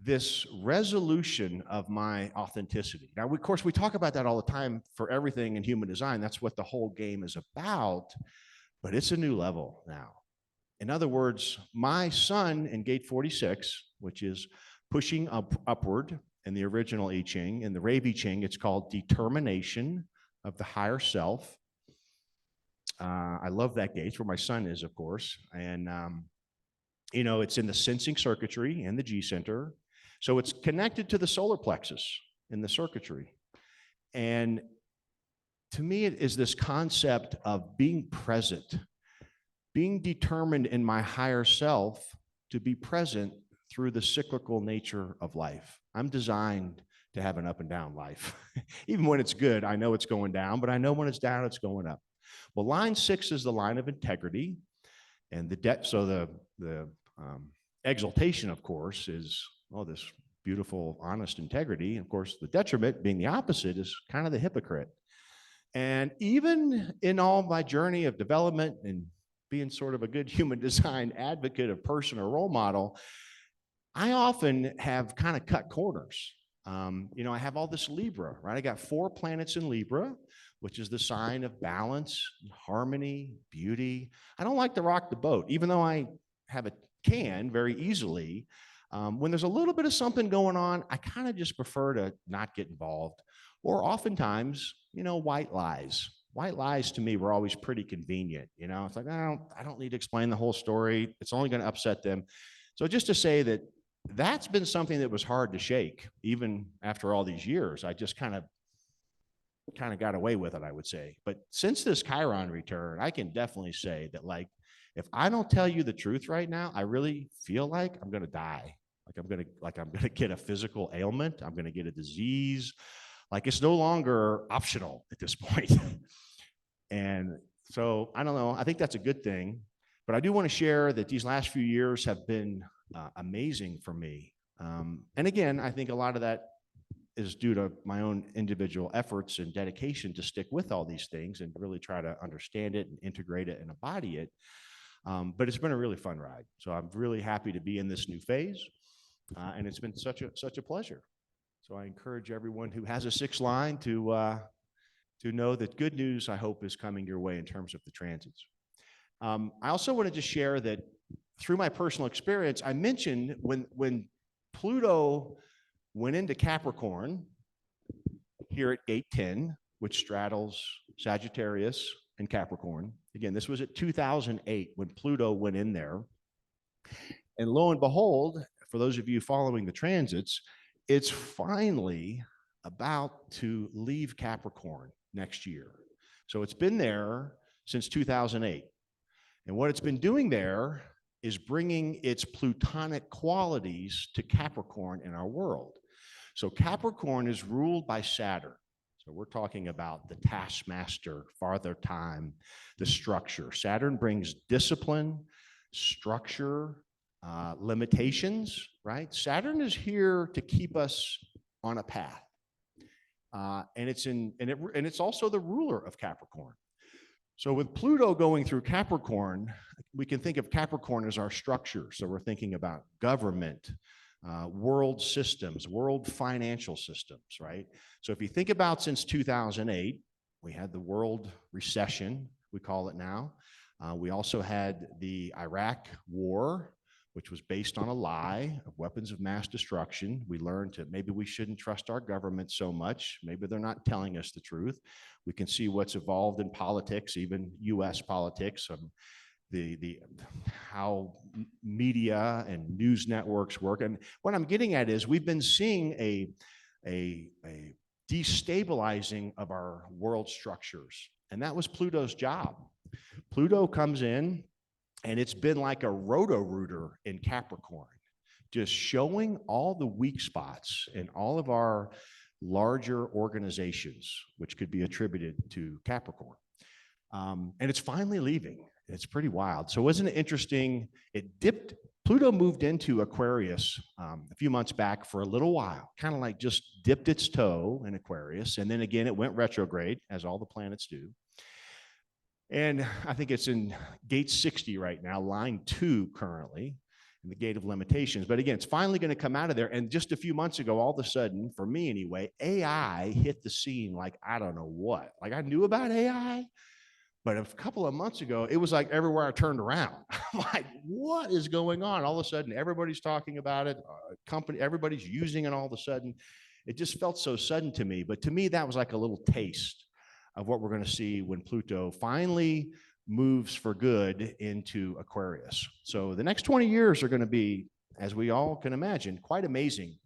this resolution of my authenticity. Now, of course, we talk about that all the time for everything in human design. That's what the whole game is about. But it's a new level now. In other words, my sun in gate 46, which is pushing upward in the original I Ching, in the Rave I Ching, it's called determination of the higher self. I love that gate. It's where my sun is, of course. And, it's in the sensing circuitry and the G center. So it's connected to the solar plexus in the circuitry. And to me, it is this concept of being present, being determined in my higher self to be present through the cyclical nature of life. I'm designed to have an up and down life. Even when it's good, I know it's going down, but I know when it's down, it's going up. Well, line 6 is the line of integrity, and the exaltation, of course, is this beautiful, honest integrity. Of course, the detriment, being the opposite, is kind of the hypocrite. And even in all my journey of development and being sort of a good human design advocate, a person or role model, I often have kind of cut corners. I have all this Libra, right? I got 4 planets in Libra, which is the sign of balance, harmony, beauty. I don't like to rock the boat, even though I can very easily. When there's a little bit of something going on, I kind of just prefer to not get involved. Or oftentimes, white lies. white lies to me were always pretty convenient. You know, it's like, I don't need to explain the whole story. It's only going to upset them. So just to say that that's been something that was hard to shake, even after all these years. I just kind of got away with it, I would say. But since this Chiron return, I can definitely say that, like, if I don't tell you the truth right now, I really feel like I'm going to die. Like I'm going to get a physical ailment. I'm going to get a disease. Like, it's no longer optional at this point. And so I don't know. I think that's a good thing. But I do want to share that these last few years have been amazing for me. And again, I think a lot of that is due to my own individual efforts and dedication to stick with all these things and really try to understand it and integrate it and embody it. But it's been a really fun ride. So I'm really happy to be in this new phase. And it's been such a pleasure. So I encourage everyone who has a sixth line to know that good news, I hope, is coming your way in terms of the transits. I also wanted to share that through my personal experience, I mentioned when Pluto went into Capricorn here at gate 10, which straddles Sagittarius and Capricorn. Again, this was at 2008 when Pluto went in there. And lo and behold, for those of you following the transits, it's finally about to leave Capricorn next year. So it's been there since 2008. And what it's been doing there is bringing its plutonic qualities to Capricorn in our world. So Capricorn is ruled by Saturn. So we're talking about the taskmaster, farther time, the structure. Saturn brings discipline, structure, limitations, right? Saturn is here to keep us on a path. And it's also the ruler of Capricorn. So with Pluto going through Capricorn, we can think of Capricorn as our structure. So we're thinking about government, world systems, world financial systems, right? So if you think about since 2008, we had the world recession, we call it now. We also had the Iraq war, which was based on a lie of weapons of mass destruction. We learned that maybe we shouldn't trust our government so much. Maybe they're not telling us the truth. We can see what's evolved in politics, even US politics, how media and news networks work. And what I'm getting at is we've been seeing a destabilizing of our world structures. And that was Pluto's job. Pluto comes in, and it's been like a roto-rooter in Capricorn, just showing all the weak spots in all of our larger organizations, which could be attributed to Capricorn. And it's finally leaving. It's pretty wild. So wasn't it interesting? Pluto moved into Aquarius a few months back for a little while, kind of like just dipped its toe in Aquarius. And then again, it went retrograde, as all the planets do. And I think it's in gate 60 right now, line 2 currently, in the gate of limitations. But again, it's finally going to come out of there. And just a few months ago, all of a sudden, for me anyway, AI hit the scene like I don't know what. Like I knew about AI, but a couple of months ago, it was like everywhere I turned around. I'm like, what is going on? All of a sudden, everybody's talking about it. Everybody's using it all of a sudden. It just felt so sudden to me. But to me, that was like a little taste of what we're going to see when Pluto finally moves for good into Aquarius. So the next 20 years are going to be, as we all can imagine, quite amazing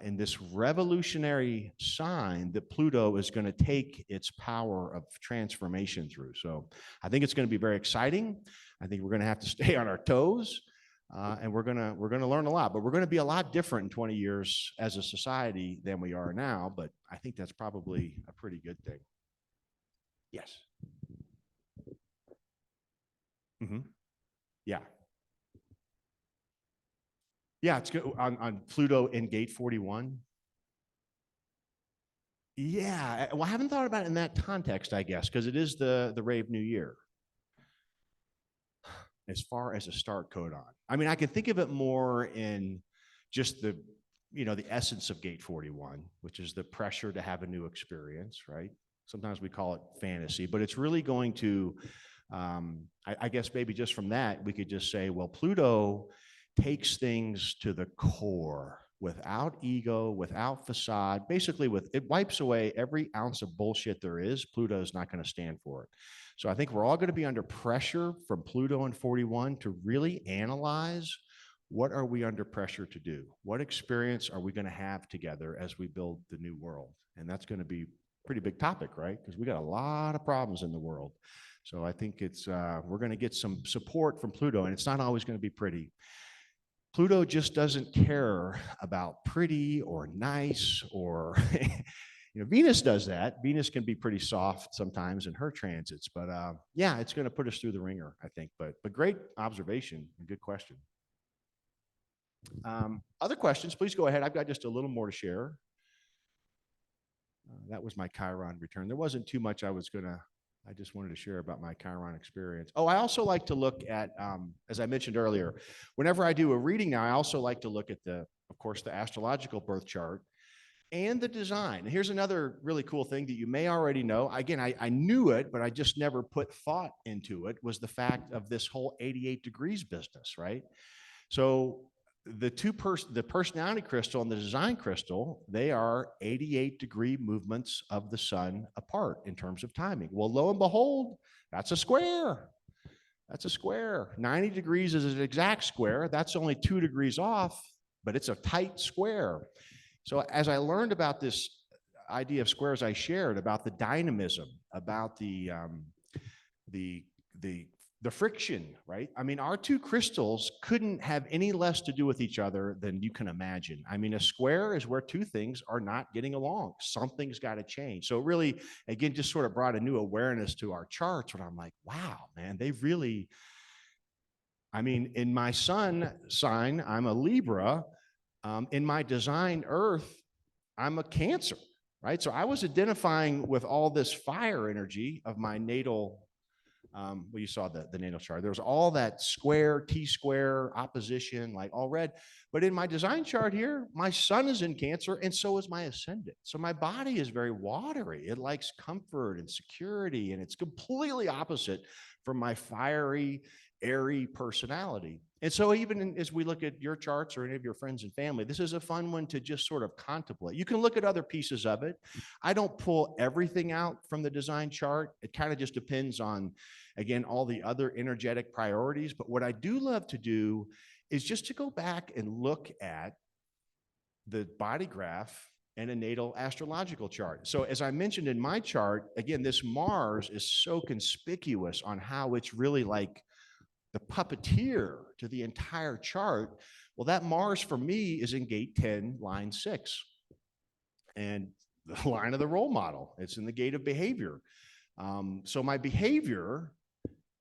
in this revolutionary sign that Pluto is going to take its power of transformation through. So I think it's going to be very exciting. I think we're going to have to stay on our toes, and we're going to learn a lot. But we're going to be a lot different in 20 years as a society than we are now. But I think that's probably a pretty good thing. Yes. Mm-hmm. Yeah. Yeah, it's good on Pluto in gate 41. Yeah, well, I haven't thought about it in that context, I guess, because it is the rave new year. As far as a start codon, I mean, I can think of it more in just the essence of gate 41, which is the pressure to have a new experience, right? Sometimes we call it fantasy, but it's really going to, I guess maybe just from that, we could just say, well, Pluto takes things to the core, without ego, without facade, basically it wipes away every ounce of bullshit there is. Pluto is not going to stand for it. So I think we're all going to be under pressure from Pluto and 41 to really analyze what are we under pressure to do? What experience are we going to have together as we build the new world? And that's going to be a pretty big topic, right? Because we got a lot of problems in the world. So I think we're going to get some support from Pluto, and it's not always going to be pretty. Pluto just doesn't care about pretty or nice or, Venus does that. Venus can be pretty soft sometimes in her transits, but yeah, it's going to put us through the ringer, I think. But great observation and good question. Other questions, please go ahead. I've got just a little more to share. That was my Chiron return. There wasn't too much I just wanted to share about my Chiron experience. Oh, I also like to look at, as I mentioned earlier, whenever I do a reading now, I also like to look at of course, the astrological birth chart and the design. And here's another really cool thing that you may already know. Again, I knew it, but I just never put thought into it, was the fact of this whole 88 degrees business, right? So the personality crystal and the design crystal, they are 88-degree movements of the sun apart in terms of timing. Well, lo and behold, that's a square. That's a square. 90 degrees is an exact square. That's only 2 degrees off, but it's a tight square. So as I learned about this idea of squares, I shared about the dynamism, about the friction, right? I mean, our two crystals couldn't have any less to do with each other than you can imagine. I mean, a square is where two things are not getting along. Something's got to change. So it really, again, just sort of brought a new awareness to our charts where I'm like, wow, man, they've really, I mean, in my sun sign, I'm a Libra. In my design Earth, I'm a Cancer, right? So I was identifying with all this fire energy of my natal. Well, you saw the natal chart. There was all that square, T-square, opposition, like all red. But in my design chart here, my sun is in Cancer, and so is my ascendant. So my body is very watery. It likes comfort and security, and it's completely opposite from my fiery, airy personality. And so even as we look at your charts or any of your friends and family, this is a fun one to just sort of contemplate. You can look at other pieces of it. I don't pull everything out from the design chart. It kind of just depends on, again, all the other energetic priorities. But what I do love to do is just to go back and look at the body graph and a natal astrological chart. So as I mentioned in my chart, again, this Mars is so conspicuous on how it's really like the puppeteer to the entire chart. Well, that Mars for me is in gate 10, line 6. And the line of the role model, it's in the gate of behavior. So my behavior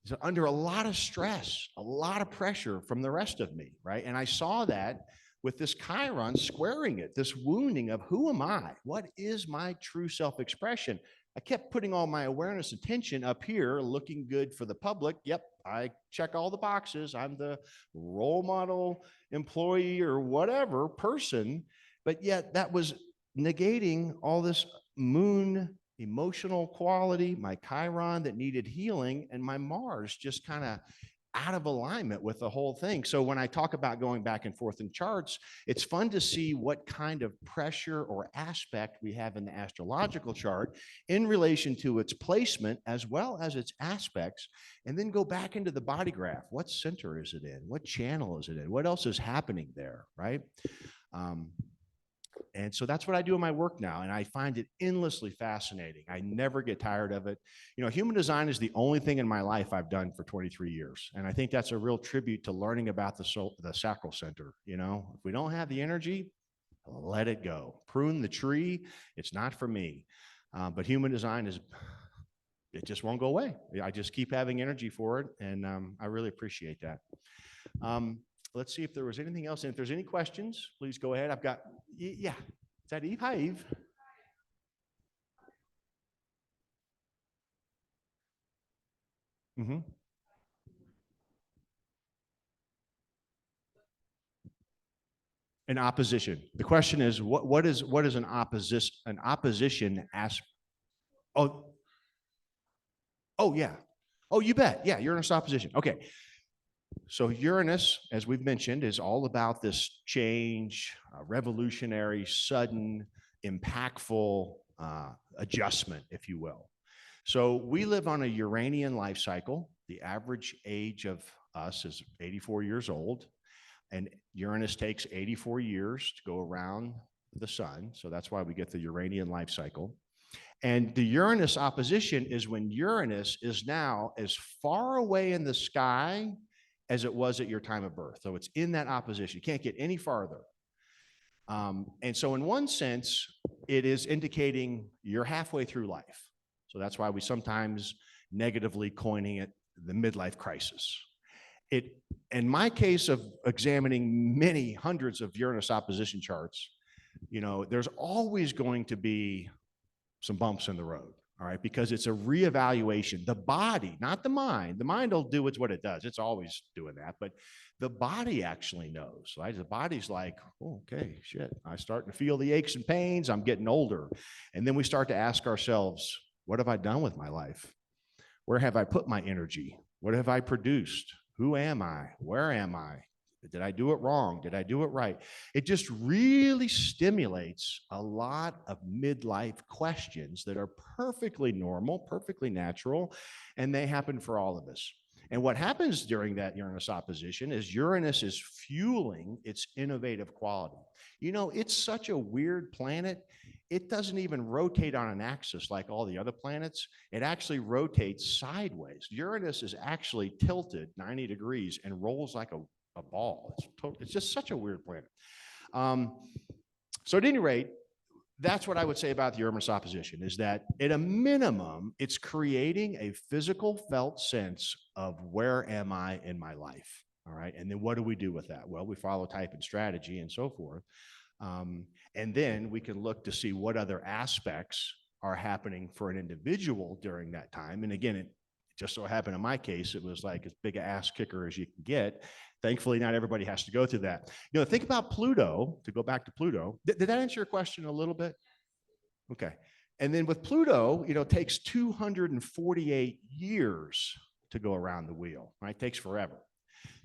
is under a lot of stress, a lot of pressure from the rest of me, right? And I saw that with this Chiron squaring it, this wounding of who am I? What is my true self-expression? I kept putting all my awareness and attention up here, looking good for the public. Yep, I check all the boxes. I'm the role model, employee, or whatever person. But yet that was negating all this moon emotional quality, my Chiron that needed healing, and my Mars just kind of out of alignment with the whole thing. So when I talk about going back and forth in charts, it's fun to see what kind of pressure or aspect we have in the astrological chart in relation to its placement as well as its aspects, and then go back into the body graph. What center is it in? What channel is it in? What else is happening there, right? And so that's what I do in my work now. And I find it endlessly fascinating. I never get tired of it. You know, human design is the only thing in my life I've done for 23 years. And I think that's a real tribute to learning about the soul, the sacral center. You know, if we don't have the energy, let it go. Prune the tree. It's not for me. But human design it just won't go away. I just keep having energy for it. And I really appreciate that. Let's see if there was anything else. And if there's any questions, please go ahead. I've got, yeah. Is that Eve? Hi, Eve. Mm-hmm. An opposition. The question is, what is an opposition as? Oh, yeah. Oh, you bet. Yeah, you're in a opposition. Okay. So Uranus, as we've mentioned, is all about this change, revolutionary, sudden, impactful adjustment, if you will. So we live on a Uranian life cycle. The average age of us is 84 years old, and Uranus takes 84 years to go around the sun. So that's why we get the Uranian life cycle. And the Uranus opposition is when Uranus is now as far away in the sky as it was at your time of birth. So it's in that opposition. You can't get any farther. And so in one sense, it is indicating you're halfway through life. So that's why we sometimes negatively coining it the midlife crisis. In my case of examining many hundreds of Uranus opposition charts, there's always going to be some bumps in the road, all right? Because it's a reevaluation. The body, not the mind. The mind will do what it does. It's always doing that. But the body actually knows, right? The body's like, oh, okay, shit. I'm starting to feel the aches and pains. I'm getting older. And then we start to ask ourselves, what have I done with my life? Where have I put my energy? What have I produced? Who am I? Where am I? Did I do it wrong? Did I do it right? It just really stimulates a lot of midlife questions that are perfectly normal, perfectly natural, and they happen for all of us. And what happens during that Uranus opposition is Uranus is fueling its innovative quality. It's such a weird planet. It doesn't even rotate on an axis like all the other planets. It actually rotates sideways. Uranus is actually tilted 90 degrees and rolls like a ball. It's just such a weird planet. So at any rate, that's what I would say about the Uranus opposition, is that at a minimum, it's creating a physical felt sense of where am I in my life, all right? And then what do we do with that? Well, we follow type and strategy and so forth. And then we can look to see what other aspects are happening for an individual during that time. And again, it just so happened in my case, it was like as big an ass kicker as you can get. Thankfully, not everybody has to go through that. Think about Pluto, to go back to Pluto. Did that answer your question a little bit? Okay. And then with Pluto, it takes 248 years to go around the wheel, right? It takes forever.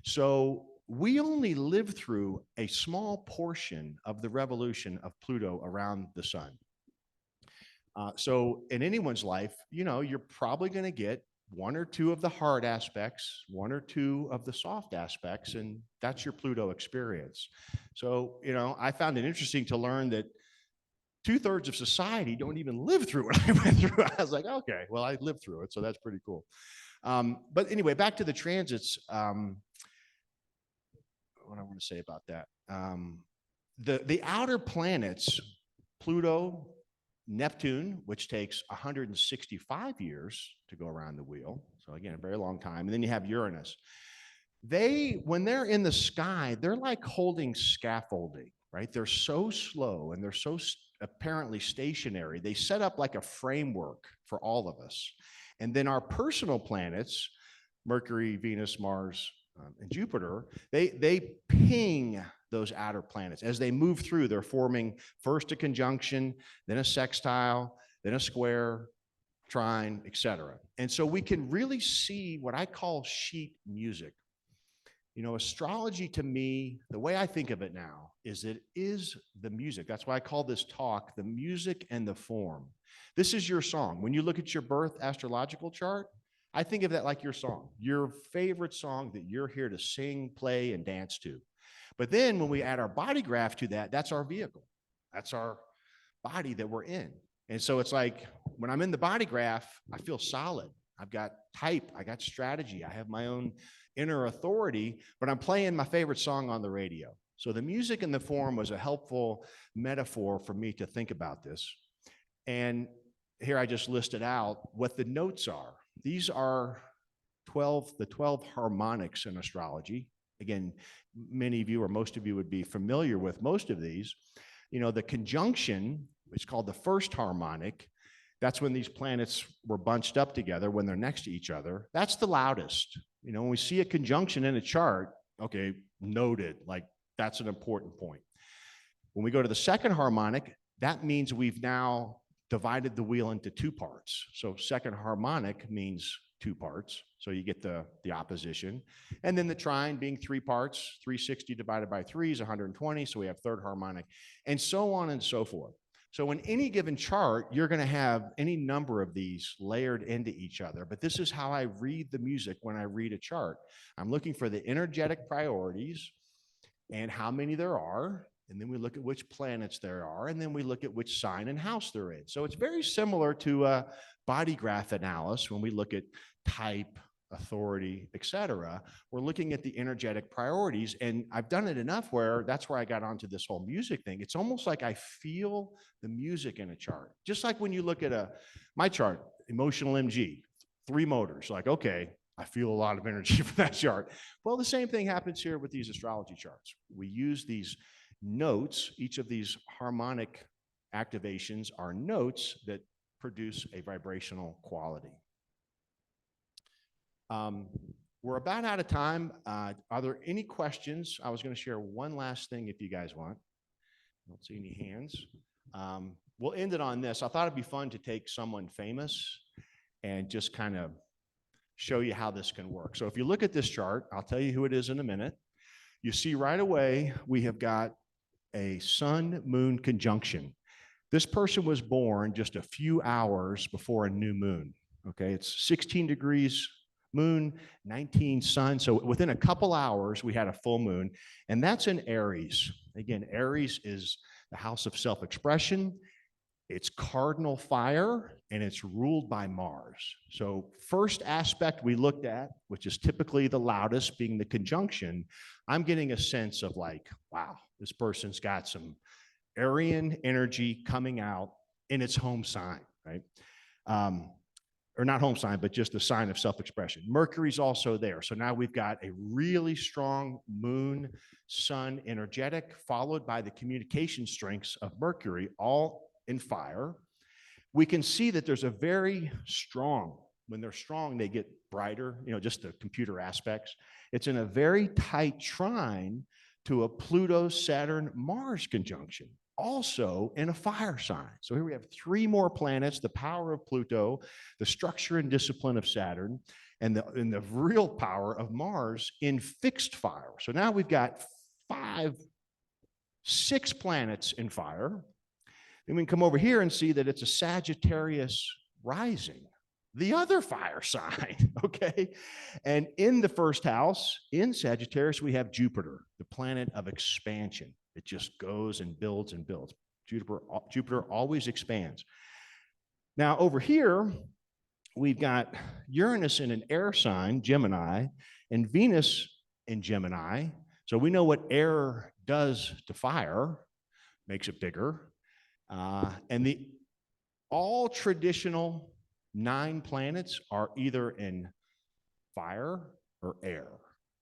So we only live through a small portion of the revolution of Pluto around the sun. So in anyone's life, you're probably going to get one or two of the hard aspects, one or two of the soft aspects, and that's your Pluto experience. So, I found it interesting to learn that 2/3 of society don't even live through what I went through. I was like, okay, well, I lived through it, so that's pretty cool. But anyway, back to the transits. What I want to say about that. The outer planets, Pluto, Neptune, which takes 165 years to go around the wheel. So again, a very long time. And then you have Uranus. When they're in the sky, they're like holding scaffolding, right? They're so slow and they're so apparently stationary. They set up like a framework for all of us. And then our personal planets, Mercury, Venus, Mars, and Jupiter, they ping those outer planets. As they move through, they're forming first a conjunction, then a sextile, then a square, trine, etc. And so we can really see what I call sheet music. Astrology to me, the way I think of it now, is it is the music. That's why I call this talk the music and the form. This is your song. When you look at your birth astrological chart, I think of that like your song, your favorite song that you're here to sing, play, and dance to. But then when we add our body graph to that, that's our vehicle. That's our body that we're in. And so it's like when I'm in the body graph, I feel solid. I've got type, I got strategy, I have my own inner authority, but I'm playing my favorite song on the radio. So the music and the form was a helpful metaphor for me to think about this. And here I just listed out what the notes are. These are the 12 harmonics in astrology. Again, many of you or most of you would be familiar with most of these. The conjunction, it's called the first harmonic. That's when these planets were bunched up together, when they're next to each other. That's the loudest. When we see a conjunction in a chart, okay, noted, like that's an important point. When we go to the second harmonic, that means we've now divided the wheel into two parts. So second harmonic means 2 parts. So you get the opposition. And then the trine being 3 parts, 360 divided by 3 is 120. So we have third harmonic, and so on and so forth. So in any given chart, you're going to have any number of these layered into each other. But this is how I read the music when I read a chart. I'm looking for the energetic priorities and how many there are. And then we look at which planets there are. And then we look at which sign and house they're in. So it's very similar to body graph analysis when we look at type, authority, etc. We're looking at the energetic priorities. And I've done it enough where that's where I got onto this whole music thing. It's almost like I feel the music in a chart. Just like when you look at my chart, emotional MG, 3 motors, like, okay, I feel a lot of energy from that chart. Well, the same thing happens here with these astrology charts. We use these notes. Each of these harmonic activations are notes that produce a vibrational quality. We're about out of time. Are there any questions? I was going to share one last thing if you guys want. I don't see any hands. We'll end it on this. I thought it'd be fun to take someone famous and just kind of show you how this can work. So if you look at this chart, I'll tell you who it is in a minute. You see right away, we have got a sun-moon conjunction. This person was born just a few hours before a new moon. Okay, it's 16 degrees moon, 19 sun. So within a couple hours, we had a full moon, and that's in Aries. Again, Aries is the house of self-expression. It's cardinal fire, and it's ruled by Mars. So first aspect we looked at, which is typically the loudest, being the conjunction, I'm getting a sense of like, wow, this person's got some Aryan energy coming out in its home sign, right? Or not home sign, but just a sign of self-expression. Mercury's also there. So now we've got a really strong moon, sun energetic, followed by the communication strengths of Mercury, all in fire. We can see that there's a very strong, when they're strong, they get brighter, just the computer aspects. It's in a very tight trine to a Pluto-Saturn-Mars conjunction, also in a fire sign. So here we have 3 more planets, the power of Pluto, the structure and discipline of Saturn, and the real power of Mars in fixed fire. So now we've got 6 planets in fire. Then we can come over here and see that it's a Sagittarius rising, the other fire sign, okay? And in the first house, in Sagittarius, we have Jupiter, the planet of expansion. It just goes and builds and builds. Jupiter always expands. Now over here, we've got Uranus in an air sign, Gemini, and Venus in Gemini. So we know what air does to fire, makes it bigger. And all traditional 9 planets are either in fire or air.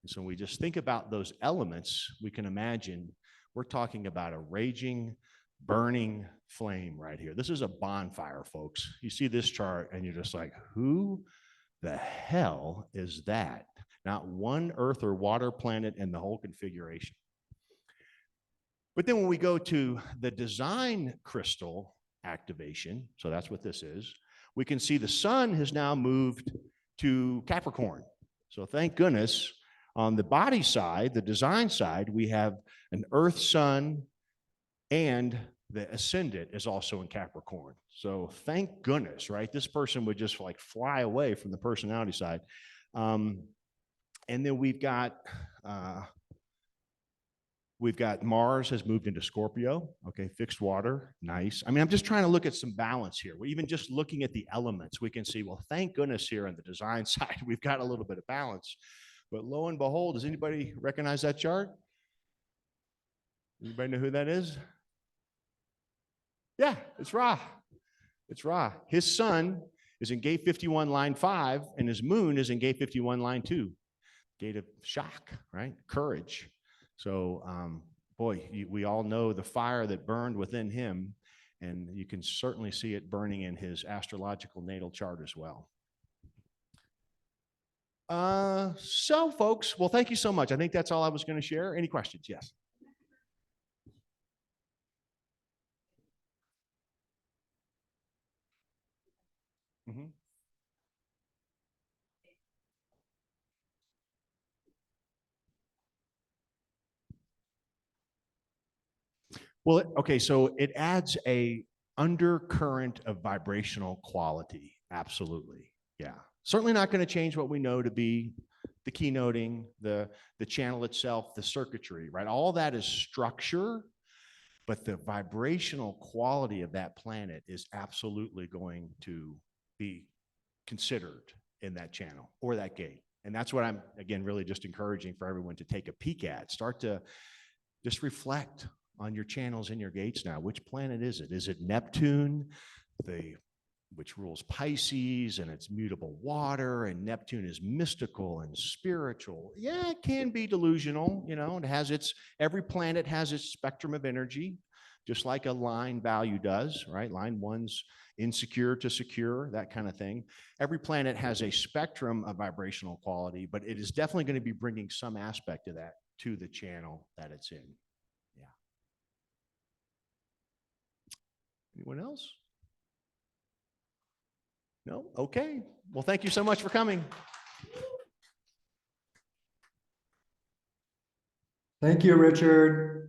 And so when we just think about those elements, we can imagine we're talking about a raging, burning flame right here. This is a bonfire, folks. You see this chart and you're just like, who the hell is that? Not one earth or water planet in the whole configuration. But then when we go to the design crystal activation, so that's what this is, we can see the sun has now moved to Capricorn. So thank goodness, on the body side, the design side, we have an earth sun, and the ascendant is also in Capricorn. So thank goodness, right? This person would just like fly away from the personality side. And then we've got Mars has moved into Scorpio. Okay, fixed water, nice. I mean, I'm just trying to look at some balance here. We're even just looking at the elements, we can see, well, thank goodness here on the design side, we've got a little bit of balance. But lo and behold, does anybody recognize that chart? Anybody know who that is? Yeah, it's Ra. It's Ra. His sun is in gate 51, line 5, and his moon is in gate 51, line 2. Gate of shock, right? Courage. So, boy, we all know the fire that burned within him, and you can certainly see it burning in his astrological natal chart as well. So, folks, well, thank you so much. I think that's all I was going to share. Any questions? Yes. Mm-hmm. Well, okay, so it adds a undercurrent of vibrational quality. Absolutely. Yeah. Certainly not going to change what we know to be the keynoting, the channel itself, the circuitry, right? All that is structure, but the vibrational quality of that planet is absolutely going to be considered in that channel or that gate. And that's what I'm, again, really just encouraging for everyone to take a peek at. Start to just reflect on your channels and your gates now. Which planet is it? Is it Neptune, the which rules Pisces, and it's mutable water, and Neptune is mystical and spiritual? Yeah, it can be delusional, you know, it has its, every planet has its spectrum of energy, just like a line value does, right? Line one's insecure to secure, that kind of thing. Every planet has a spectrum of vibrational quality, but it is definitely going to be bringing some aspect of that to the channel that it's in. Yeah. Anyone else? No? Okay. Well, thank you so much for coming. Thank you, Richard.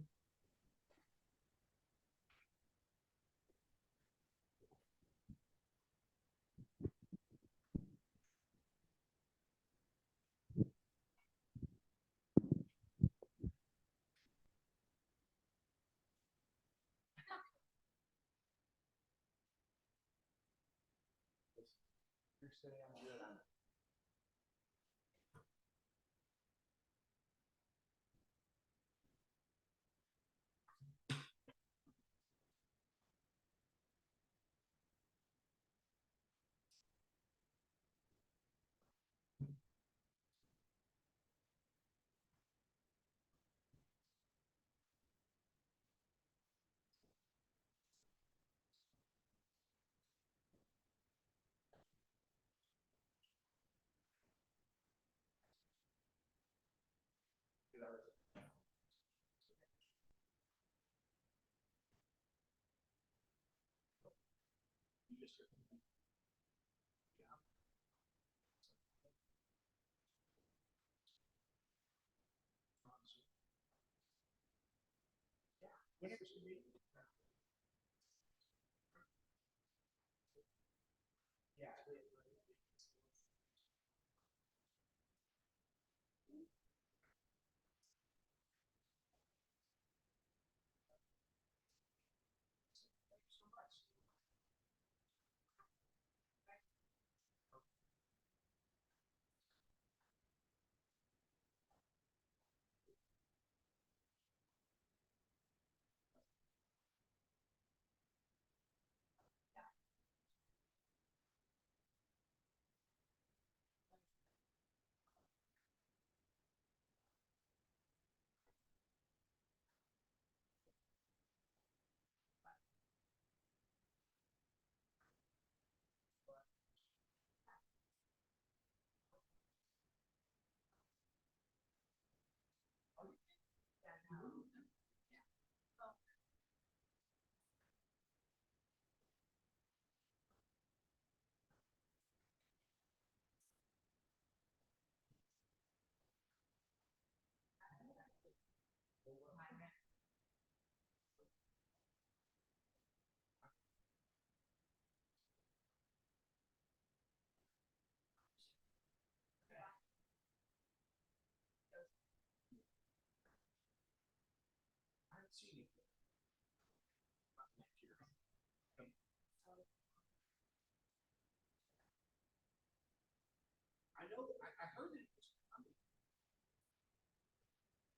I know, I heard it was coming.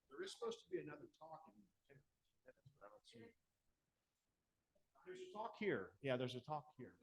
There is supposed to be another talk in 10 minutes, but I don't see it. There's a talk here. Yeah, there's a talk here.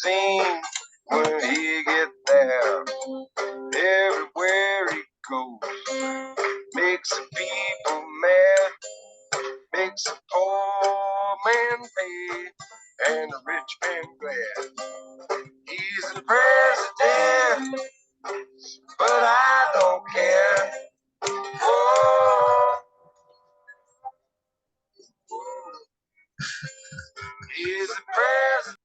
seen when he get there. Everywhere he goes, makes the people mad, makes the poor man pay, and the rich man glad. He's the president, but I don't care. Oh, he's the president.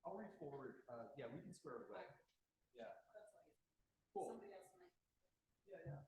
I'll reach forward. Yeah, we can square away. Yeah. Cool. Yeah, yeah.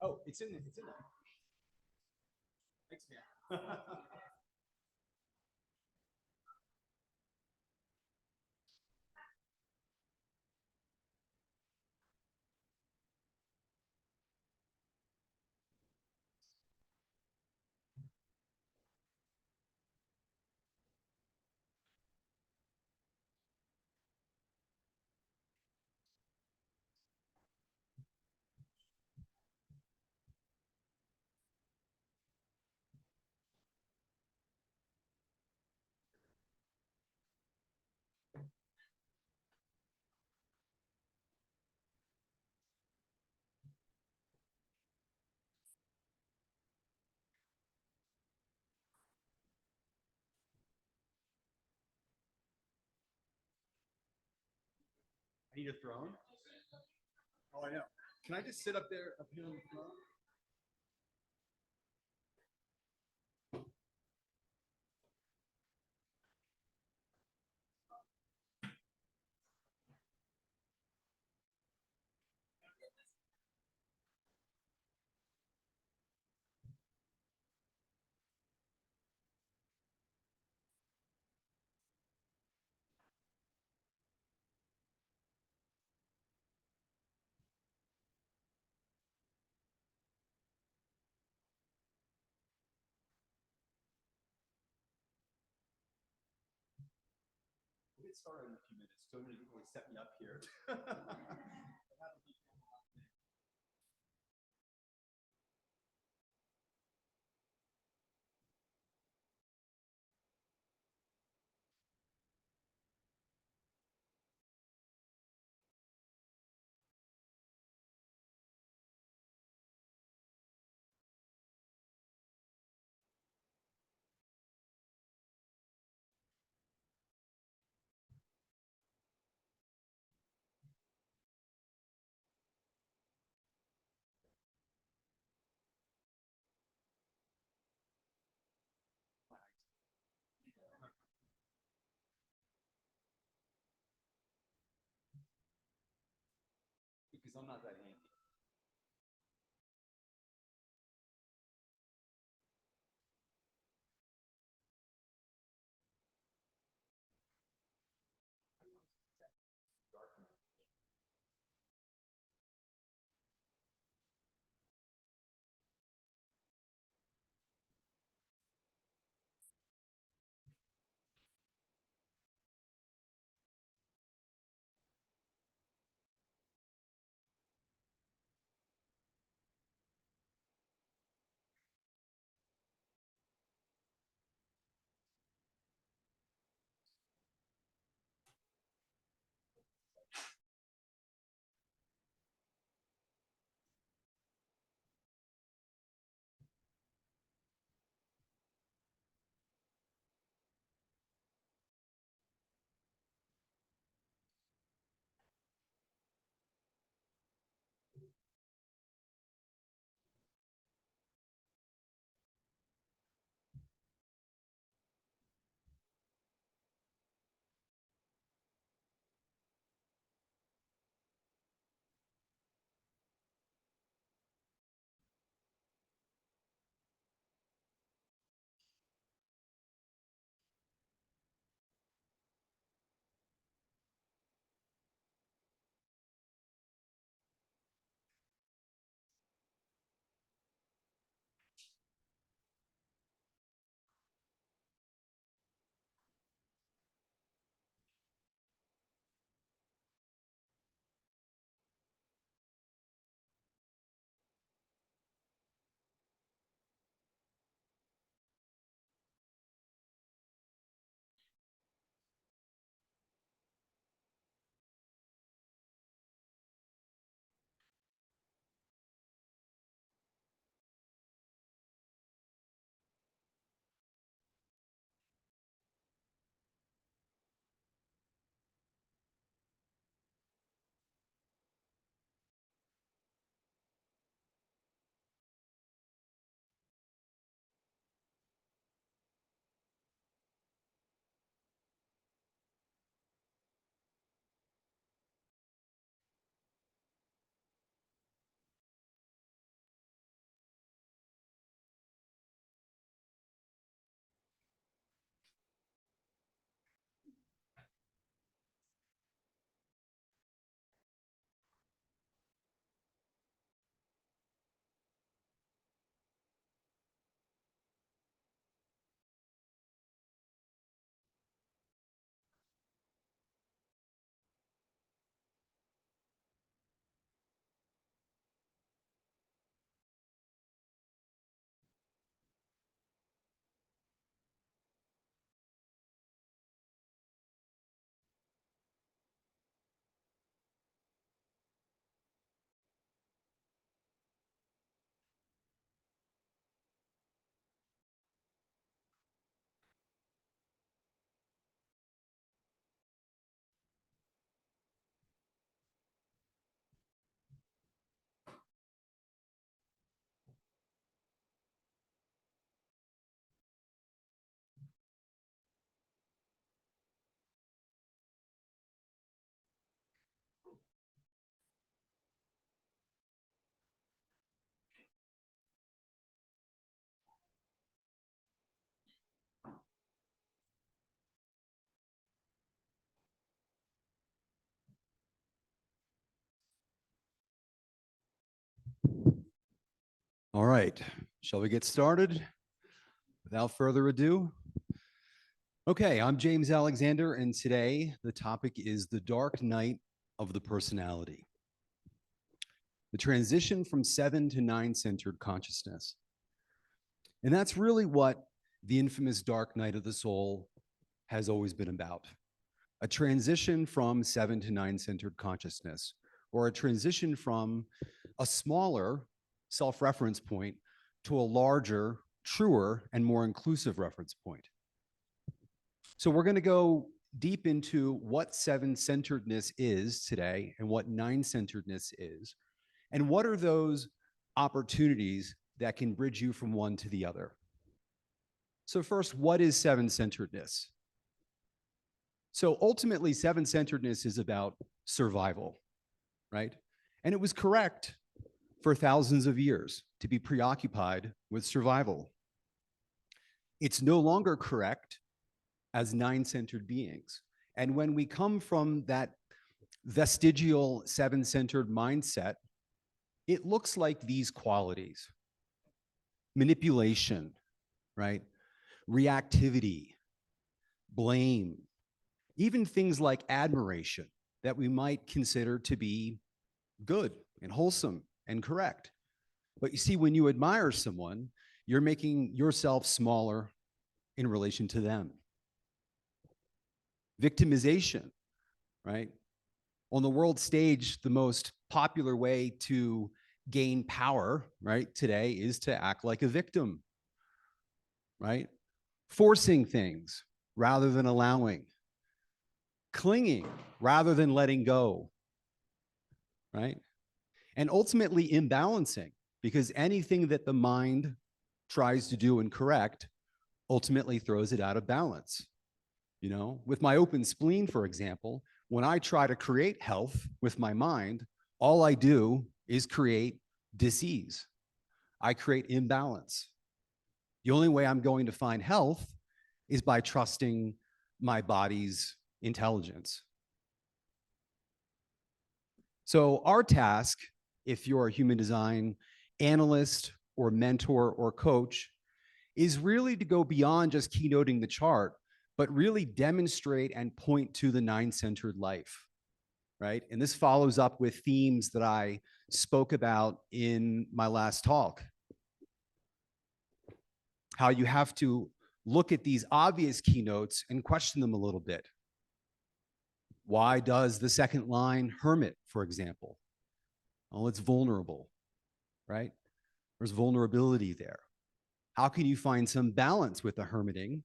Oh, it's in there. It's in there. Thanks, man. I need a throne. Oh, I know. Can I just sit up there, up here on the throne? We'll get started in a few minutes. So many people would set me up here. Because I'm not that handy. All right, shall we get started? Without further ado. Okay, I'm James Alexander, and today the topic is the dark night of the personality. The transition from 7 to 9-centered consciousness. And that's really what the infamous dark night of the soul has always been about. A transition from 7 to 9-centered consciousness, or a transition from a smaller self-reference point to a larger, truer, and more inclusive reference point. So we're going to go deep into what 7-centeredness is today and what 9-centeredness is, and what are those opportunities that can bridge you from one to the other. So first, what is 7-centeredness? So ultimately, 7-centeredness is about survival, right? And it was correct for thousands of years to be preoccupied with survival. It's no longer correct as 9-centered beings. And when we come from that vestigial 7-centered mindset, it looks like these qualities: manipulation, right? Reactivity, blame, even things like admiration that we might consider to be good and wholesome and correct. But you see, when you admire someone, you're making yourself smaller in relation to them. Victimization, right? On the world stage, the most popular way to gain power, right, today is to act like a victim, right? Forcing things rather than allowing, clinging rather than letting go, right? And ultimately imbalancing, because anything that the mind tries to do and correct ultimately throws it out of balance. You know, with my open spleen, for example, when I try to create health with my mind, all I do is create disease. I create imbalance. The only way I'm going to find health is by trusting my body's intelligence. So our task, if you're a human design analyst or mentor or coach, is really to go beyond just keynoting the chart, but really demonstrate and point to the 9-centered life, right? And this follows up with themes that I spoke about in my last talk. How you have to look at these obvious keynotes and question them a little bit. Why does the second line hermit, for example? Well, it's vulnerable, right? There's vulnerability there. How can you find some balance with the hermiting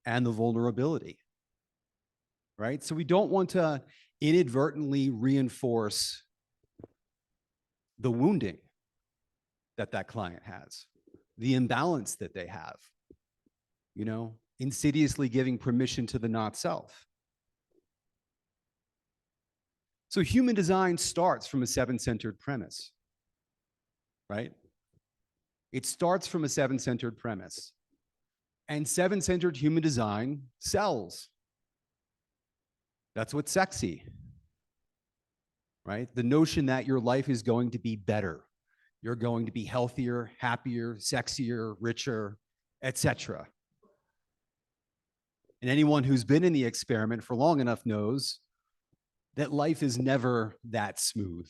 and the vulnerability, right? So we don't want to inadvertently reinforce the wounding that that client has, the imbalance that they have, you know, insidiously giving permission to the not self. So human design starts from a 7-centered premise, right? It starts from a 7-centered premise. And 7-centered human design sells. That's what's sexy, right? The notion that your life is going to be better. You're going to be healthier, happier, sexier, richer, etc. And anyone who's been in the experiment for long enough knows that life is never that smooth.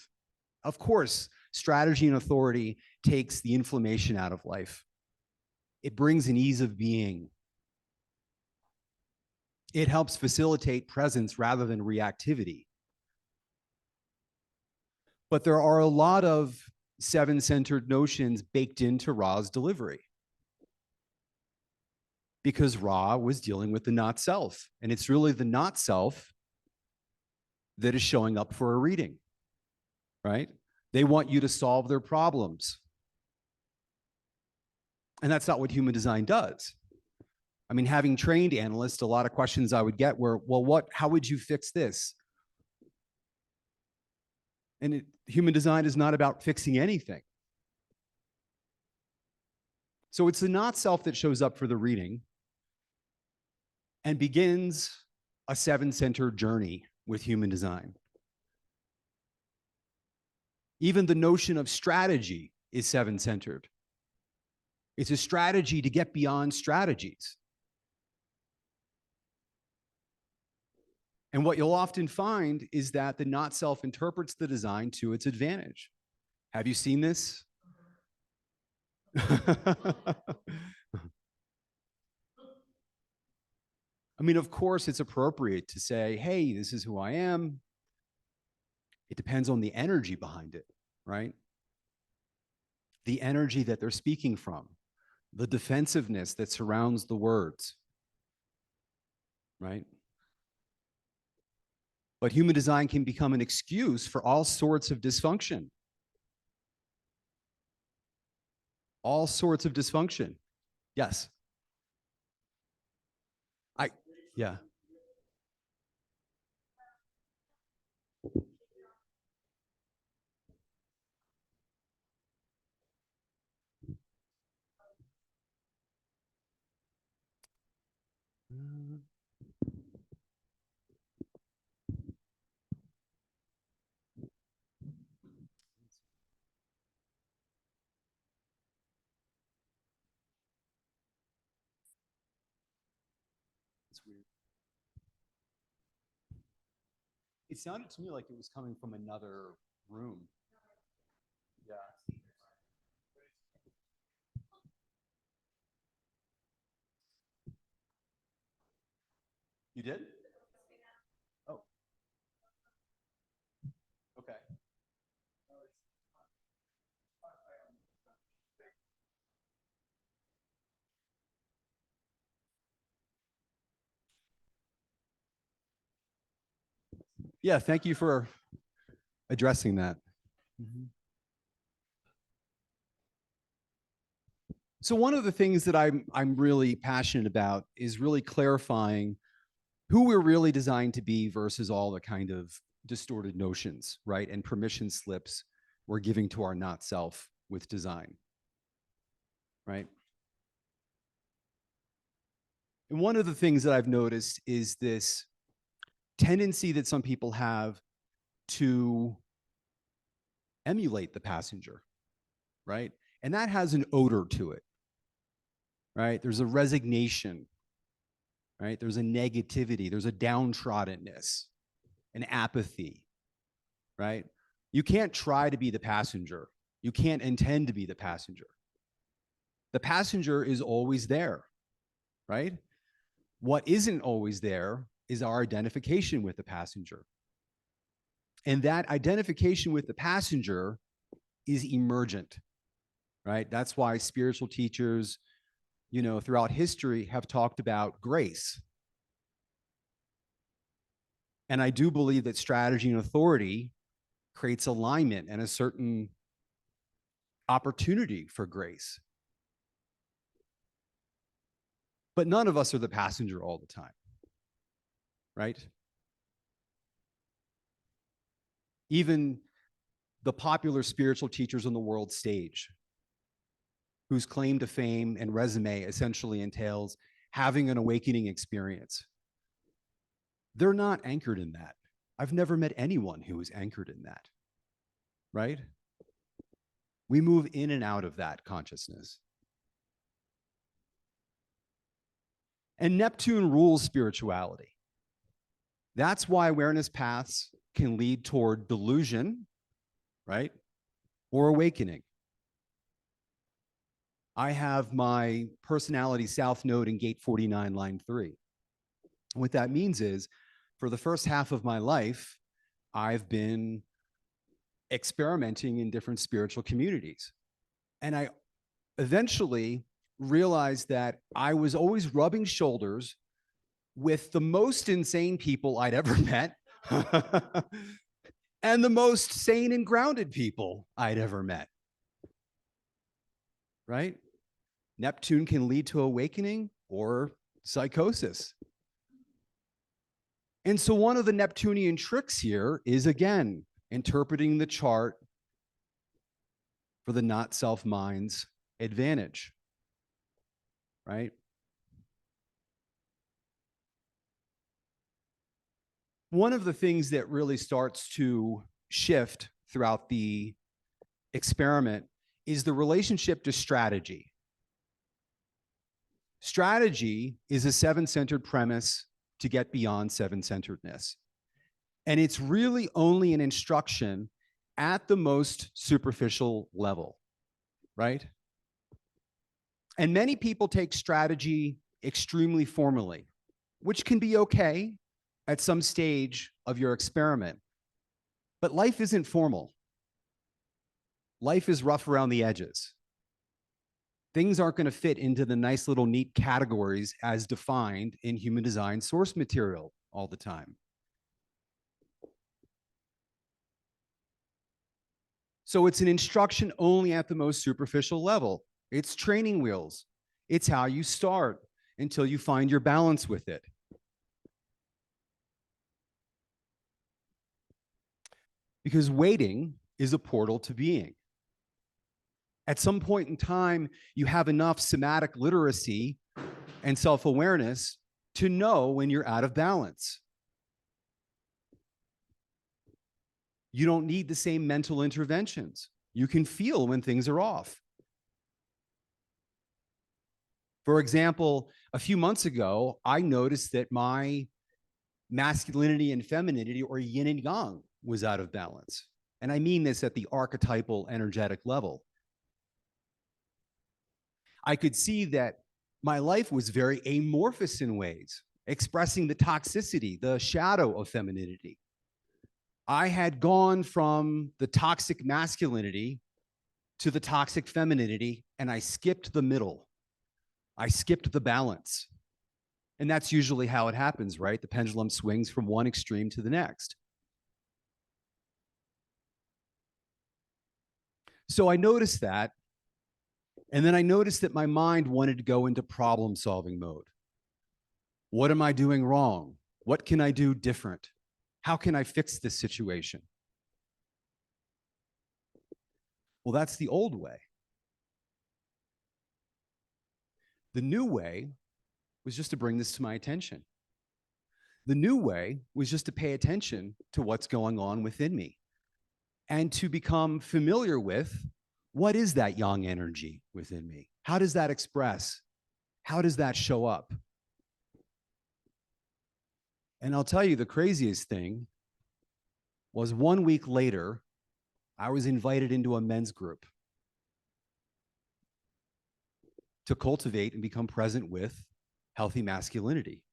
Of course, strategy and authority takes the inflammation out of life. It brings an ease of being. It helps facilitate presence rather than reactivity. But there are a lot of 7-centered notions baked into Ra's delivery, because Ra was dealing with the not self, and it's really the not self that is showing up for a reading, right? They want you to solve their problems. And that's not what human design does. I mean, having trained analysts, a lot of questions I would get were, well, how would you fix this? And human design is not about fixing anything. So it's the not self that shows up for the reading and begins a 7-centered journey with human design. Even the notion of strategy is seven-centered. It's a strategy to get beyond strategies. And what you'll often find is that the not self interprets the design to its advantage. Have you seen this? I mean, of course, it's appropriate to say, hey, this is who I am. It depends on the energy behind it, right? The energy that they're speaking from, the defensiveness that surrounds the words, right? But human design can become an excuse for all sorts of dysfunction. All sorts of dysfunction. Yes. Yeah. It's weird. It sounded to me like it was coming from another room. Yeah. You did? Oh. Okay. Yeah, thank you for addressing that. So one of the things that I'm really passionate about is really clarifying who we're really designed to be versus all the kind of distorted notions, right? And permission slips we're giving to our not self with design, right? And one of the things that I've noticed is this tendency that some people have to emulate the passenger, right? And that has an odor to it, right? There's a resignation, right? There's a negativity, there's a downtroddenness, an apathy, right? You can't try to be the passenger. You can't intend to be the passenger. The passenger is always there, right? What isn't always there is our identification with the passenger. And that identification with the passenger is emergent, right? That's why spiritual teachers, you know, throughout history have talked about grace. And I do believe that strategy and authority creates alignment and a certain opportunity for grace. But none of us are the passenger all the time, right? Even the popular spiritual teachers on the world stage, whose claim to fame and resume essentially entails having an awakening experience, they're not anchored in that. I've never met anyone who is anchored in that, right? We move in and out of that consciousness. And Neptune rules spirituality. That's why awareness paths can lead toward delusion, right? Or awakening. I have my personality south node in gate 49, line 3. What that means is, for the first half of my life, I've been experimenting in different spiritual communities. And I eventually realized that I was always rubbing shoulders with the most insane people I'd ever met and the most sane and grounded people I'd ever met, right? Neptune can lead to awakening or psychosis. And so one of the Neptunian tricks here is, again, interpreting the chart for the not self mind's advantage, right? One of the things that really starts to shift throughout the experiment is the relationship to strategy. Strategy is a seven-centered premise to get beyond seven-centeredness. And it's really only an instruction at the most superficial level, right? And many people take strategy extremely formally, which can be okay at some stage of your experiment. But life isn't formal. Life is rough around the edges. Things aren't going to fit into the nice little neat categories as defined in human design source material all the time. So it's an instruction only at the most superficial level. It's training wheels. It's how you start until you find your balance with it. Because waiting is a portal to being. At some point in time, you have enough somatic literacy and self-awareness to know when you're out of balance. You don't need the same mental interventions. You can feel when things are off. For example, a few months ago, I noticed that my masculinity and femininity, or yin and yang, was out of balance. And I mean this at the archetypal energetic level. I could see that my life was very amorphous in ways, expressing the toxicity, the shadow of femininity. I had gone from the toxic masculinity to the toxic femininity, and I skipped the middle. I skipped the balance. And that's usually how it happens, right? The pendulum swings from one extreme to the next. So I noticed that, and then I noticed that my mind wanted to go into problem-solving mode. What am I doing wrong? What can I do different? How can I fix this situation? Well, that's the old way. The new way was just to bring this to my attention. The new way was just to pay attention to what's going on within me and to become familiar with what is that yang energy within me? How does that express? How does that show up? And I'll tell you, the craziest thing was 1 week later, I was invited into a men's group to cultivate and become present with healthy masculinity.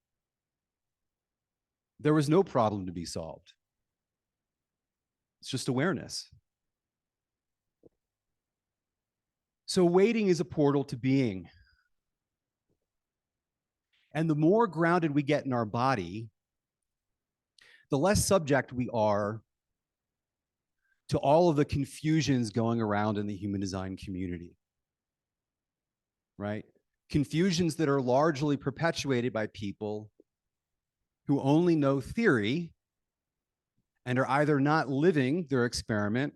There was no problem to be solved. It's just awareness. So waiting is a portal to being. And the more grounded we get in our body, the less subject we are to all of the confusions going around in the human design community, right? Confusions that are largely perpetuated by people who only know theory and are either not living their experiment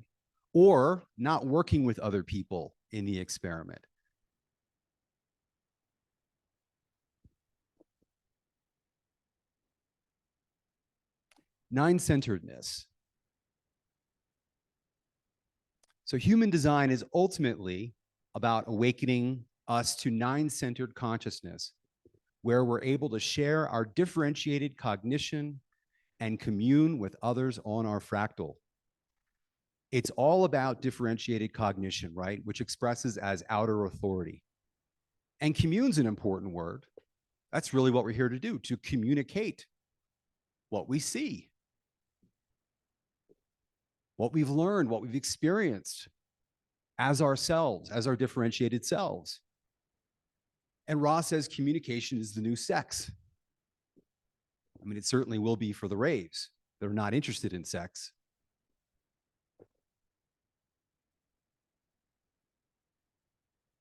or not working with other people in the experiment. Nine-centeredness. So human design is ultimately about awakening us to nine-centered consciousness, where we're able to share our differentiated cognition and commune with others on our fractal. It's all about differentiated cognition, right? Which expresses as outer authority. And commune's an important word. That's really what we're here to do, to communicate what we see, what we've learned, what we've experienced as ourselves, as our differentiated selves. And Ross says communication is the new sex. I mean, it certainly will be for the raves. They're not interested in sex.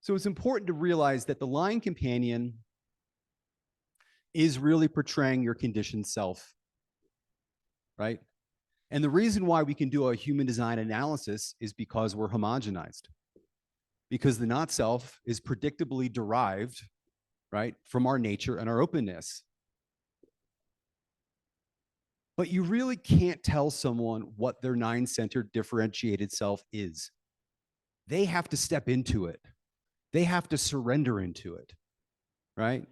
So it's important to realize that the line companion is really portraying your conditioned self, right? And the reason why we can do a human design analysis is because we're homogenized. Because the not self is predictably derived, right, from our nature and our openness. But you really can't tell someone what their nine-centered differentiated self is. they have to step into it. They have to surrender into it, right?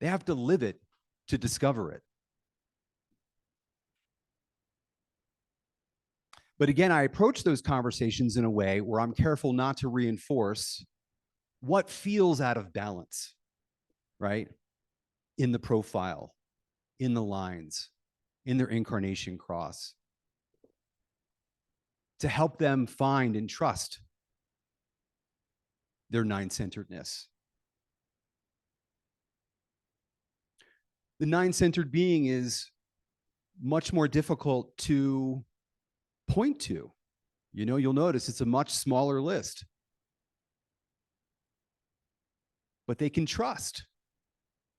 They have to live it to discover it. But again, I approach those conversations in a way where I'm careful not to reinforce what feels out of balance, right? In the profile, in the lines, in their incarnation cross, to help them find and trust their nine-centeredness. The nine-centered being is much more difficult to point to. You know, you'll notice it's a much smaller list. But they can trust.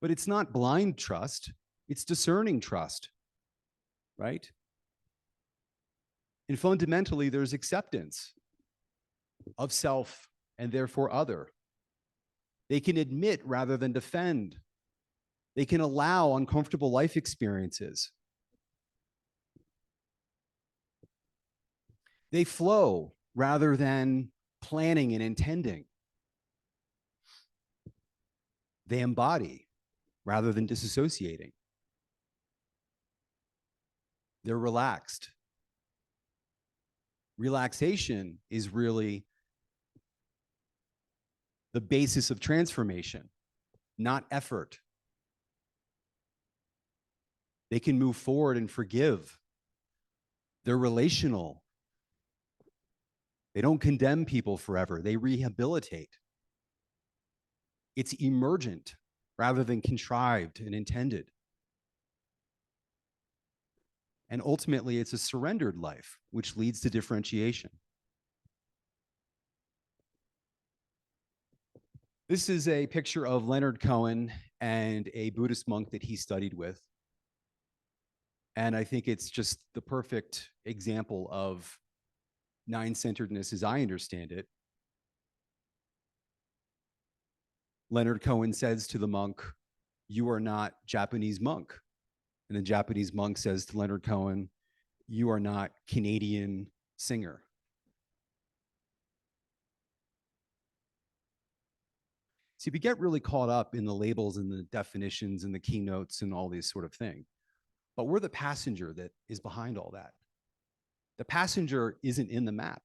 But it's not blind trust, it's discerning trust, right? And fundamentally, there's acceptance of self and therefore other. They can admit rather than defend. They can allow uncomfortable life experiences. They flow rather than planning and intending. They embody rather than disassociating. They're relaxed. Relaxation is really the basis of transformation, not effort. They can move forward and forgive. They're relational. They don't condemn people forever. They rehabilitate. It's emergent rather than contrived and intended. And ultimately, it's a surrendered life, which leads to differentiation. This is a picture of Leonard Cohen and a Buddhist monk that he studied with. And I think it's just the perfect example of nine-centeredness as I understand it. Leonard Cohen says to the monk, "You are not Japanese monk." And the Japanese monk says to Leonard Cohen, "You are not Canadian singer." See, we get really caught up in the labels and the definitions and the keynotes and all these sort of things. But we're the passenger that is behind all that. The passenger isn't in the map.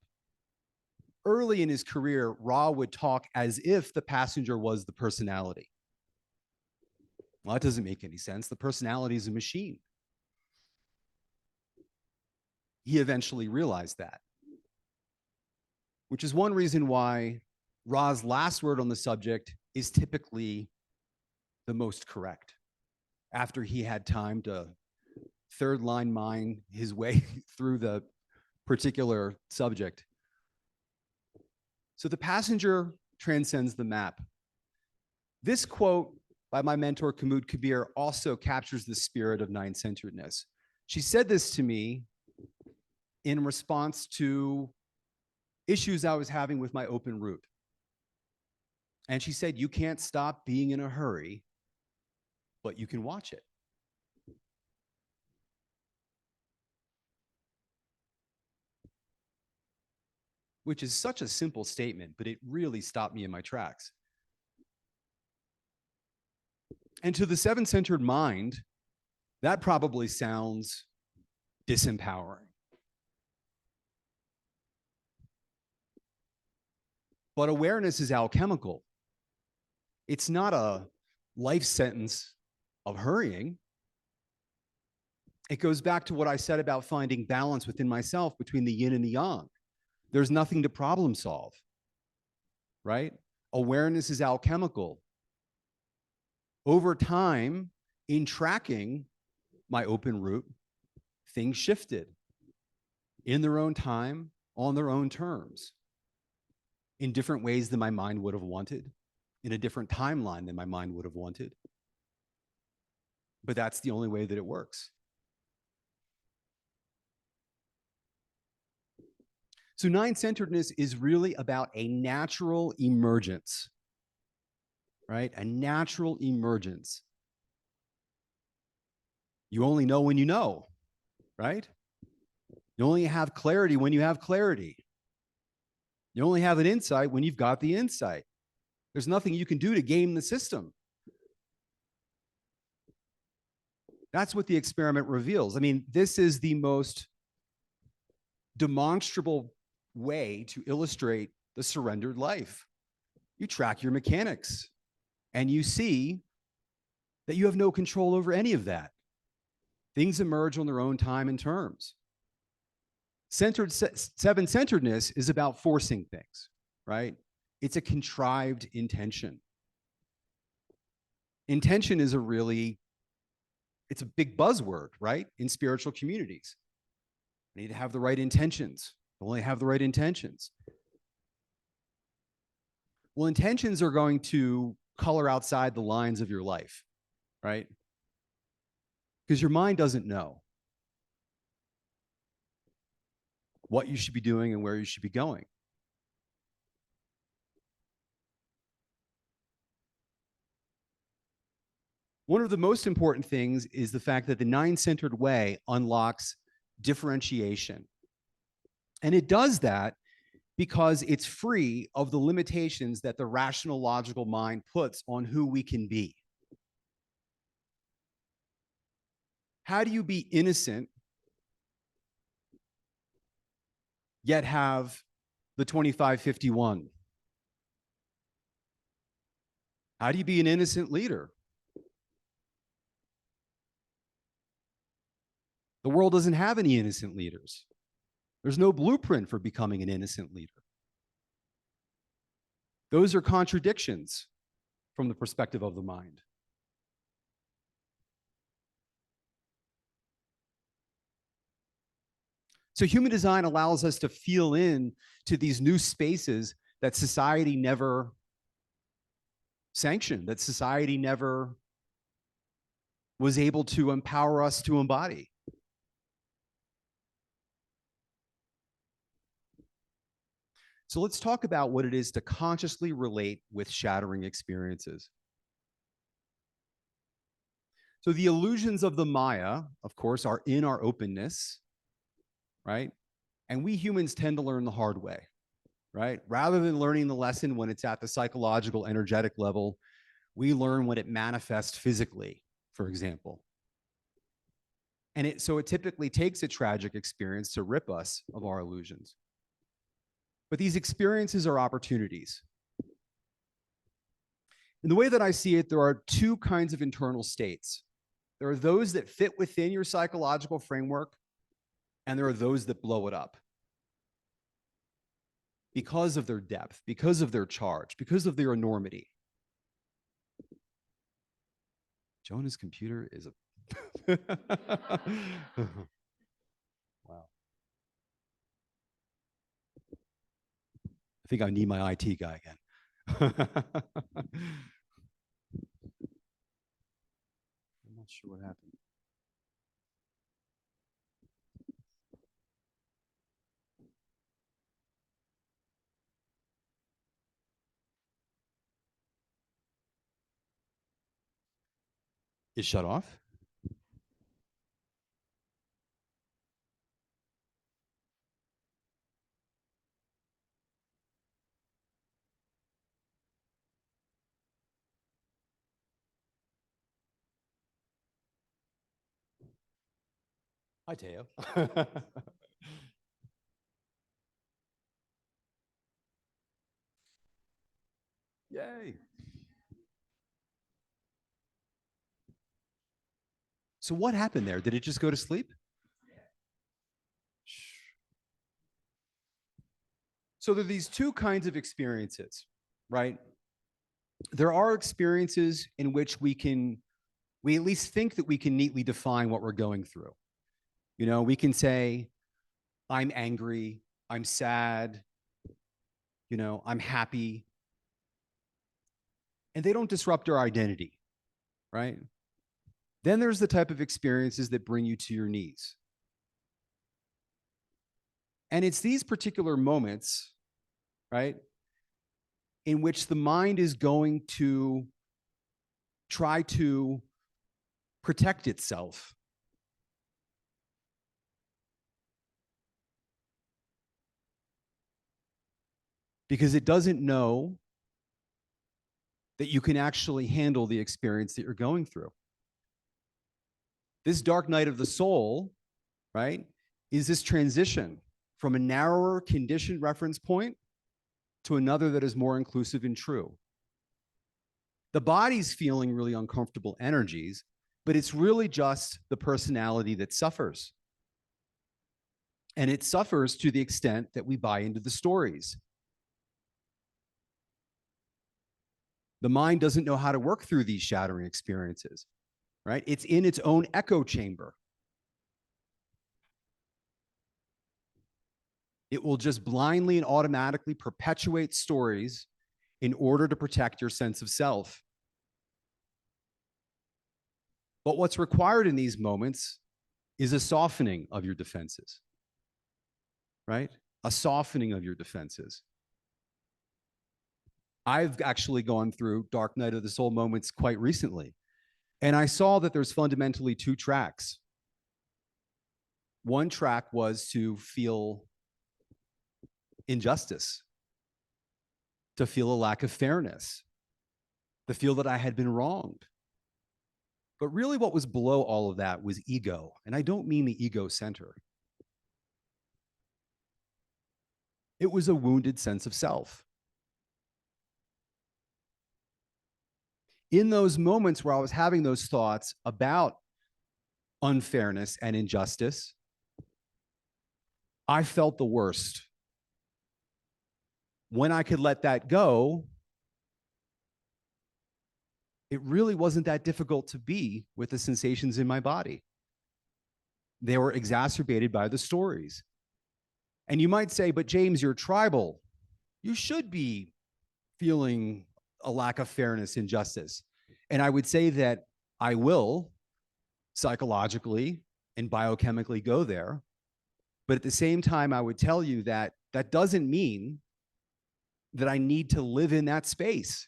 Early in his career, Ra would talk as if the passenger was the personality. Well, that doesn't make any sense. The personality is a machine. He eventually realized that, which is one reason why Ra's last word on the subject is typically the most correct. After he had time to third line mine his way through the particular subject. So the passenger transcends the map. This quote by my mentor, Kamud Kabir, also captures the spirit of nine-centeredness. She said this to me in response to issues I was having with my open route. And she said, "You can't stop being in a hurry, but you can watch it." Which is such a simple statement, but it really stopped me in my tracks. And to the seven-centered mind, that probably sounds disempowering. But awareness is alchemical. It's not a life sentence of hurrying. It goes back to what I said about finding balance within myself between the yin and the yang. There's nothing to problem solve, right? Awareness is alchemical. Over time, in tracking my open route, things shifted in their own time, on their own terms, in different ways than my mind would have wanted, in a different timeline than my mind would have wanted. But that's the only way that it works. So nine-centeredness is really about a natural emergence, right? A natural emergence. You only know when you know, right? You only have clarity when you have clarity. You only have an insight when you've got the insight. There's nothing you can do to game the system. That's what the experiment reveals. I mean, this is the most demonstrable way to illustrate the surrendered life. You track your mechanics and you see that you have no control over any of that. Things emerge on their own time and terms. Seven-centeredness is about forcing things, right? It's a contrived intention. Intention is it's a big buzzword, right? In spiritual communities. You need to have the right intentions. Only have the right intentions. Well, intentions are going to color outside the lines of your life, right? Because your mind doesn't know what you should be doing and where you should be going. One of the most important things is the fact that the nine-centered way unlocks differentiation. And it does that because it's free of the limitations that the rational, logical mind puts on who we can be. How do you be innocent yet have the 2551? How do you be an innocent leader? The world doesn't have any innocent leaders. There's no blueprint for becoming an innocent leader. Those are contradictions from the perspective of the mind. So human design allows us to feel in to these new spaces that society never sanctioned, that society never was able to empower us to embody. So let's talk about what it is to consciously relate with shattering experiences. So the illusions of the Maya, of course, are in our openness, right? And we humans tend to learn the hard way, right? Rather than learning the lesson when it's at the psychological, energetic level, we learn when it manifests physically, for example. And so it typically takes a tragic experience to rip us of our illusions. But these experiences are opportunities. In the way that I see it, there are two kinds of internal states. There are those that fit within your psychological framework, and there are those that blow it up because of their depth, because of their charge, because of their enormity. Jonah's computer is a wow. I think I need my IT guy again. I'm not sure what happened. It shut off? Hi, Teo. Yay. So what happened there? Did it just go to sleep? So there are these two kinds of experiences, right? There are experiences in which we at least think that we can neatly define what we're going through. You know, we can say, I'm angry, I'm sad, you know, I'm happy. And they don't disrupt our identity, right? Then there's the type of experiences that bring you to your knees. And it's these particular moments, right, in which the mind is going to try to protect itself. because it doesn't know that you can actually handle the experience that you're going through. This dark night of the soul, right, is this transition from a narrower conditioned reference point to another that is more inclusive and true. The body's feeling really uncomfortable energies, but it's really just the personality that suffers. And it suffers to the extent that we buy into the stories. The mind doesn't know how to work through these shattering experiences, right? It's in its own echo chamber. It will just blindly and automatically perpetuate stories in order to protect your sense of self. But what's required in these moments is a softening of your defenses, right? A softening of your defenses. I've actually gone through dark night of the soul moments quite recently, and I saw that there's fundamentally two tracks. One track was to feel injustice, to feel a lack of fairness, to feel that I had been wronged. But really what was below all of that was ego. And I don't mean the ego center. It was a wounded sense of self. In those moments where I was having those thoughts about unfairness and injustice, I felt the worst. When I could let that go, it really wasn't that difficult to be with the sensations in my body. They were exacerbated by the stories. And you might say, but James, you're tribal. You should be feeling a lack of fairness and justice. And I would say that I will psychologically and biochemically go there. But at the same time, I would tell you that that doesn't mean that I need to live in that space.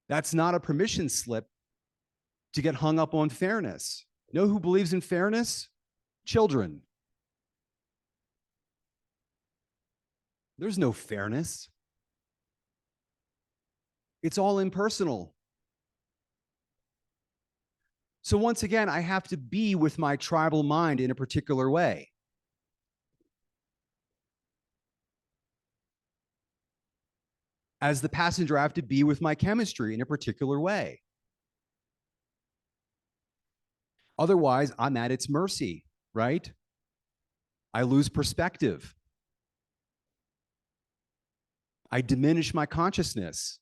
That's not a permission slip to get hung up on fairness. Know who believes in fairness? Children. There's no fairness. It's all impersonal. So once again, I have to be with my tribal mind in a particular way. As the passenger, I have to be with my chemistry in a particular way. Otherwise, I'm at its mercy, right? I lose perspective. I diminish my consciousness.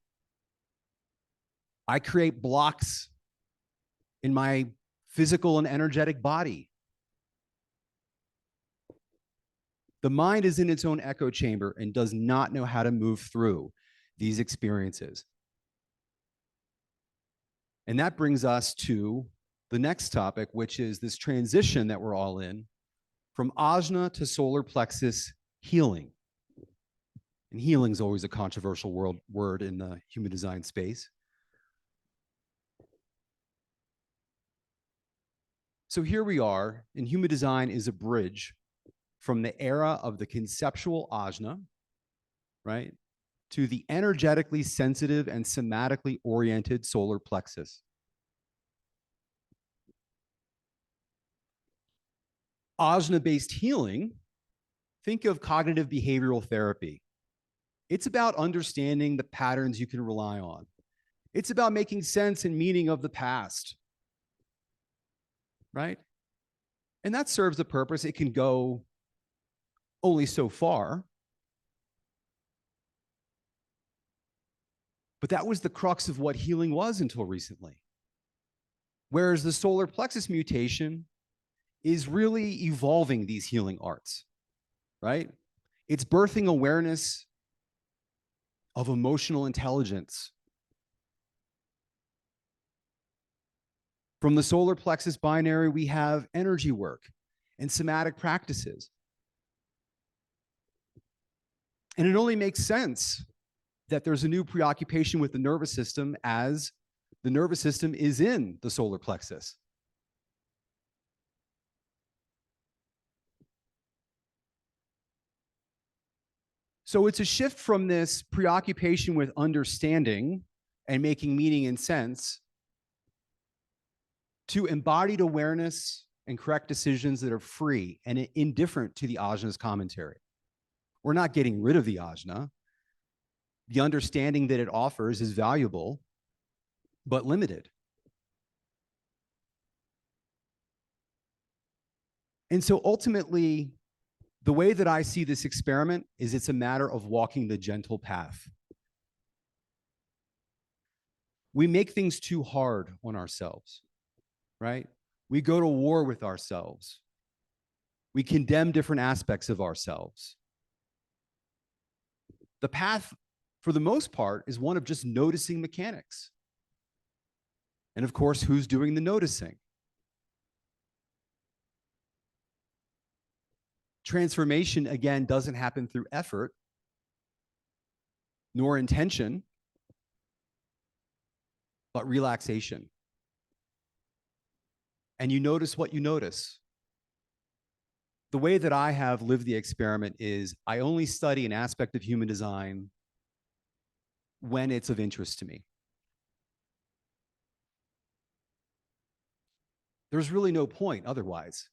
I create blocks in my physical and energetic body. The mind is in its own echo chamber and does not know how to move through these experiences. And that brings us to the next topic, which is this transition that we're all in from ajna to solar plexus healing. And healing is always a controversial word in the human design space. So here we are, and human design is a bridge from the era of the conceptual ajna, right, to the energetically sensitive and somatically oriented solar plexus. Ajna-based healing, think of cognitive behavioral therapy. It's about understanding the patterns you can rely on. It's about making sense and meaning of the past, right? And that serves a purpose. It can go only so far. But that was the crux of what healing was until recently. Whereas the solar plexus mutation is really evolving these healing arts, right? It's birthing awareness of emotional intelligence. From the solar plexus binary, we have energy work and somatic practices. And it only makes sense that there's a new preoccupation with the nervous system as the nervous system is in the solar plexus. So it's a shift from this preoccupation with understanding and making meaning and sense to embodied awareness and correct decisions that are free and indifferent to the ajna's commentary. We're not getting rid of the ajna. The understanding that it offers is valuable, but limited. And so ultimately, the way that I see this experiment is it's a matter of walking the gentle path. We make things too hard on ourselves, right? We go to war with ourselves. We condemn different aspects of ourselves. The path, for the most part, is one of just noticing mechanics. And of course, who's doing the noticing? Transformation, again, doesn't happen through effort nor intention, but relaxation. And you notice what you notice. The way that I have lived the experiment is I only study an aspect of human design when it's of interest to me. There's really no point otherwise.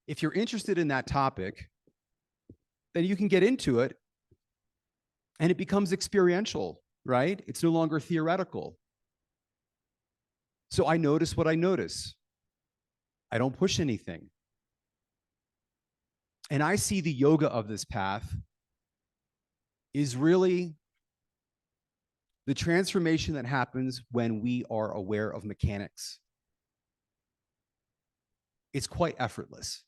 If you're interested in that topic, then you can get into it and it becomes experiential, right? It's no longer theoretical. So I notice what I notice. I don't push anything. And I see the yoga of this path is really the transformation that happens when we are aware of mechanics. It's quite effortless.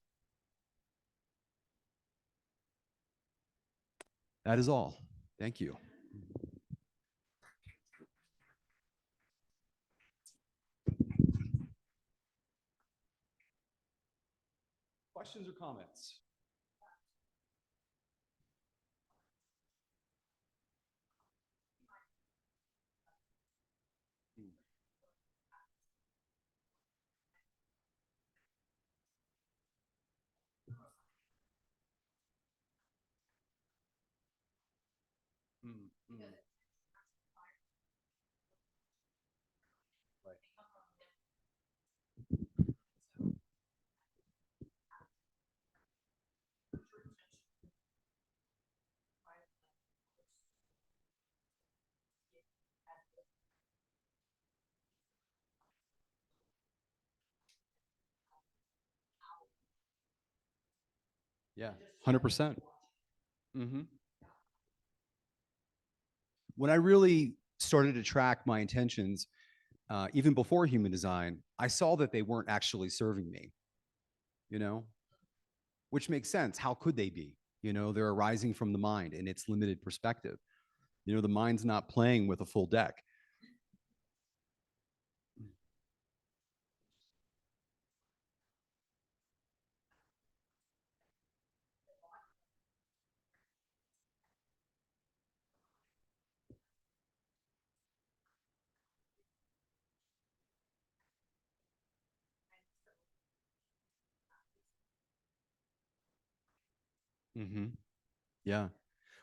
That is all. Thank you. Questions or comments? Right. Yeah, 100%. When I really started to track my intentions, even before human design, I saw that they weren't actually serving me, you know, which makes sense. How could they be? You know, they're arising from the mind and its limited perspective. You know, the mind's not playing with a full deck. Yeah.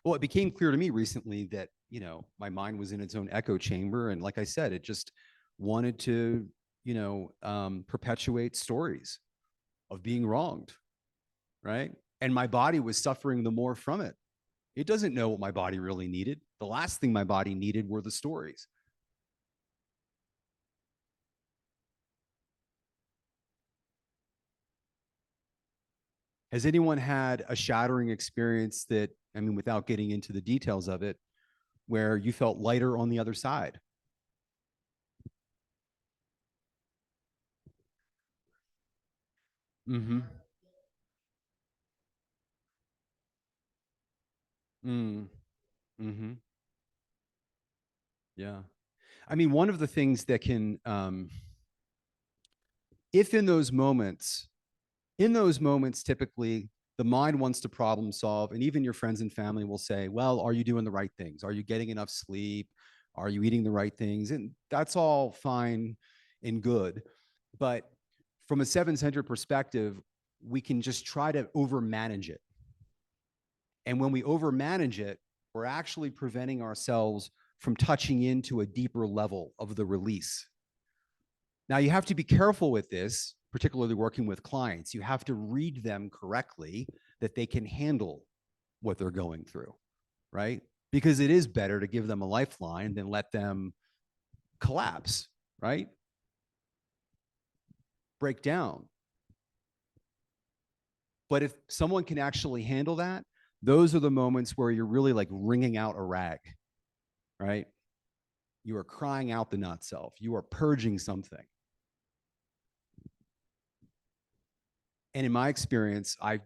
Well, it became clear to me recently that, you know, my mind was in its own echo chamber. And like I said, it just wanted to, you know, perpetuate stories of being wronged, right? And my body was suffering the more from it. It doesn't know what my body really needed. The last thing my body needed were the stories. Has anyone had a shattering experience that, I mean, without getting into the details of it, where you felt lighter on the other side? Mm-hmm. Mm. Mm-hmm. Yeah. I mean, one of the things that can, if in those moments, typically the mind wants to problem solve, and even your friends and family will say, well, are you doing the right things? Are you getting enough sleep? Are you eating the right things? And that's all fine and good. But from a seven-centered perspective, we can just try to overmanage it. And when we overmanage it, we're actually preventing ourselves from touching into a deeper level of the release. Now, you have to be careful with this, particularly working with clients. You have to read them correctly that they can handle what they're going through, right? Because it is better to give them a lifeline than let them collapse, right? Break down. But if someone can actually handle that, those are the moments where you're really like wringing out a rag, right? You are crying out the not self. You are purging something. And in my experience, I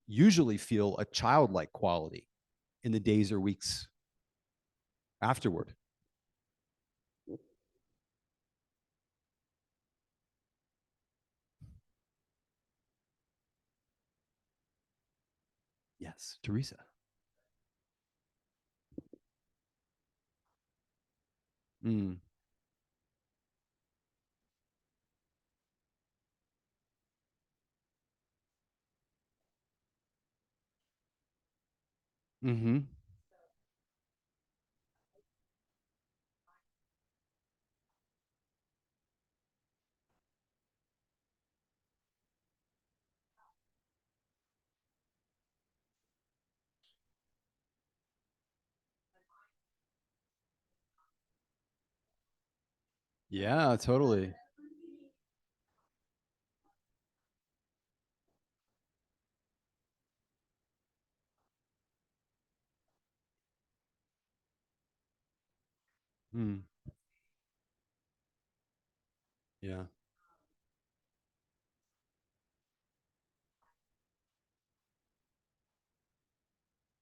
usually feel a childlike quality in the days or weeks afterward. Yes, Teresa. Mm. Mm-hmm. Yeah, totally. Mm. Yeah.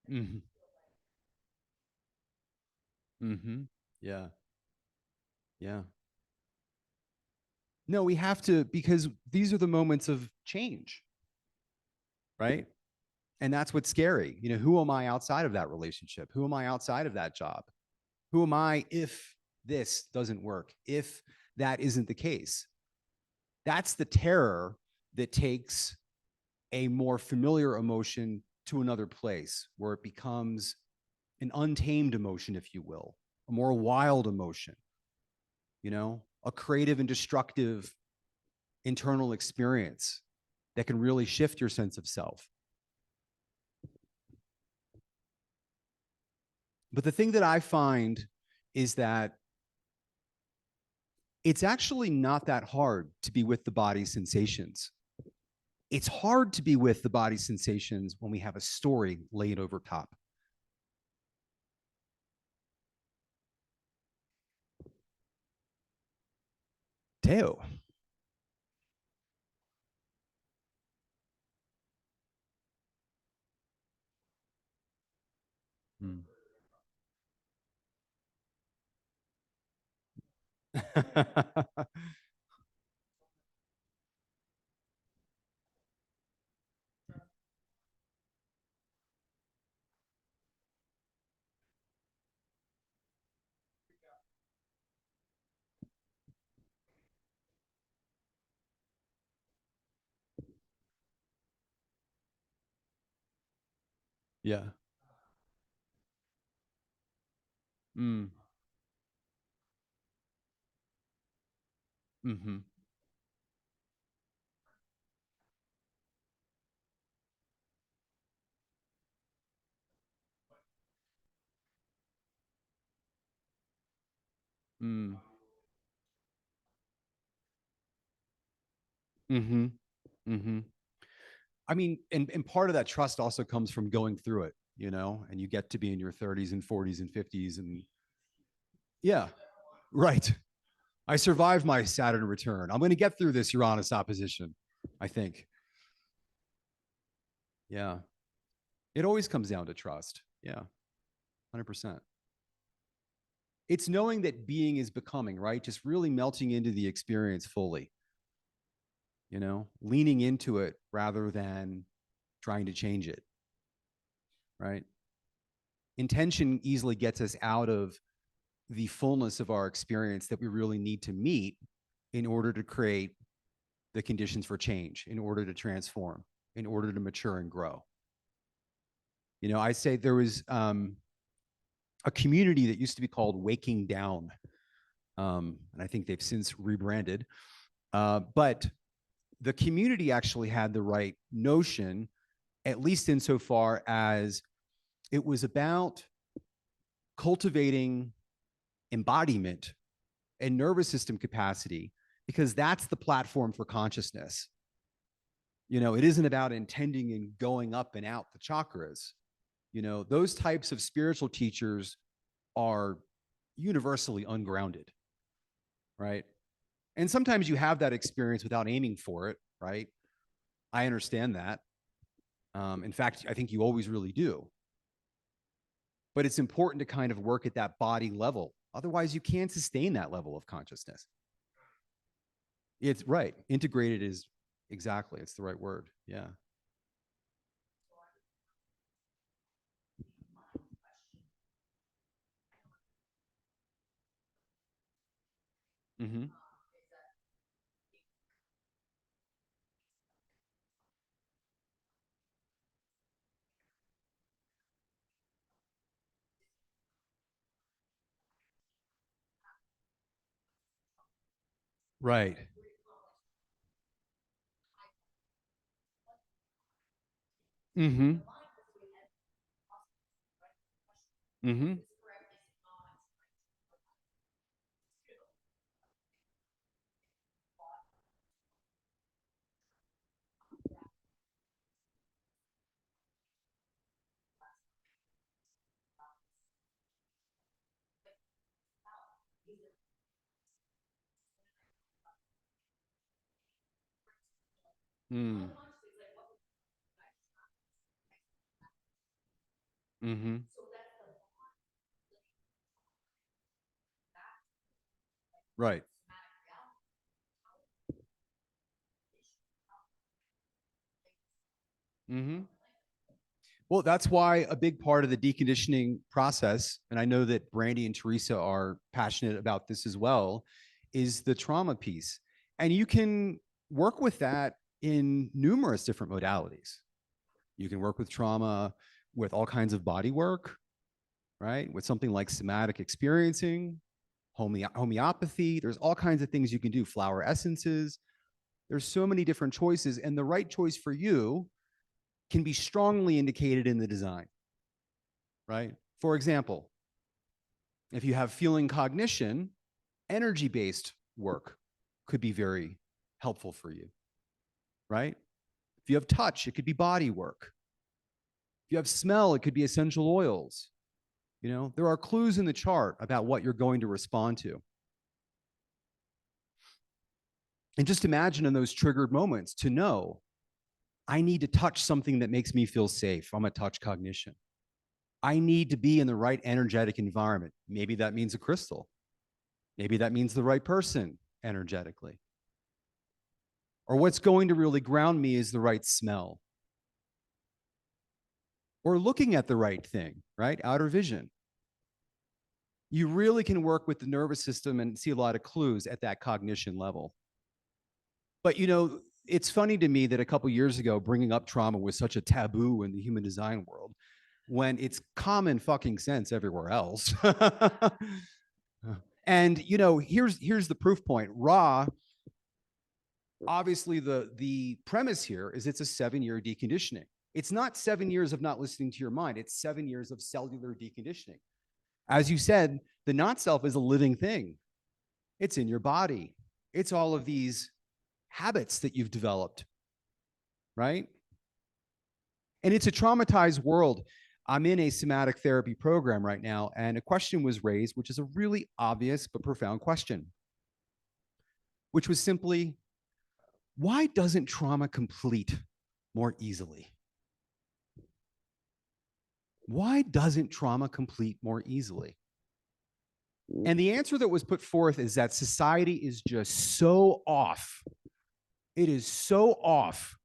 Mm-hmm. Mm-hmm. Yeah. Yeah. No, we have to, because these are the moments of change, right? And that's what's scary. You know, who am I outside of that relationship? Who am I outside of that job? Who am I if this doesn't work? If that isn't the case? That's the terror that takes a more familiar emotion to another place where it becomes an untamed emotion, if you will, a more wild emotion, you know, a creative and destructive internal experience that can really shift your sense of self. But the thing that I find is that it's actually not that hard to be with the body's sensations. It's hard to be with the body's sensations when we have a story laid over top. Teo. Hmm. Yeah. Mm. Mm-hmm. Mm. Mm-hmm. Mm-hmm. I mean, and part of that trust also comes from going through it, you know, and you get to be in your 30s and 40s and 50s. And yeah, right. I survived my Saturn return. I'm going to get through this Uranus opposition, I think. Yeah. It always comes down to trust. Yeah. 100%. It's knowing that being is becoming, right? Just really melting into the experience fully, you know, leaning into it rather than trying to change it, right? Intention easily gets us out of the fullness of our experience that we really need to meet in order to create the conditions for change, in order to transform, in order to mature and grow. You know, I say there was a community that used to be called Waking Down. And I think they've since rebranded. But the community actually had the right notion, at least insofar as it was about cultivating embodiment and nervous system capacity, because that's the platform for consciousness. You know, it isn't about intending and going up and out the chakras. You know, those types of spiritual teachers are universally ungrounded, right? And sometimes you have that experience without aiming for it, right? I understand that. In fact, I think you always really do. But it's important to kind of work at that body level. Otherwise, you can't sustain that level of consciousness. It's right. Integrated is exactly, it's the right word. Yeah. Mm-hmm. Right. Mm-hmm. Mm-hmm. Mm. Mm-hmm. Right. Mm-hmm. Well, that's why a big part of the deconditioning process, and I know that Brandy and Teresa are passionate about this as well, is the trauma piece. And you can work with that in numerous different modalities. You can work with trauma with all kinds of body work, right? With something like somatic experiencing, homeopathy. There's all kinds of things you can do, flower essences. There's so many different choices, and the right choice for you can be strongly indicated in the design, right? For example, if you have feeling cognition, energy-based work could be very helpful for you, right? If you have touch, it could be body work. If you have smell, it could be essential oils. You know, there are clues in the chart about what you're going to respond to. And just imagine in those triggered moments to know, I need to touch something that makes me feel safe. I'm a touch cognition. I need to be in the right energetic environment. Maybe that means a crystal. Maybe that means the right person energetically. Or what's going to really ground me is the right smell. Or looking at the right thing, right? Outer vision. You really can work with the nervous system and see a lot of clues at that cognition level. But, you know, it's funny to me that a couple years ago, bringing up trauma was such a taboo in the human design world when it's common fucking sense everywhere else. And, you know, here's the proof point. Ra, obviously the premise here is it's a 7-year deconditioning. It's not 7 years of not listening to your mind. It's 7 years of cellular deconditioning. As you said, the not self is a living thing. It's in your body. It's all of these habits that you've developed, right? And it's a traumatized world. I'm in a somatic therapy program right now, and a question was raised, which is a really obvious but profound question, which was simply, why doesn't trauma complete more easily? Why doesn't trauma complete more easily? And the answer that was put forth is that society is just so off. It is so off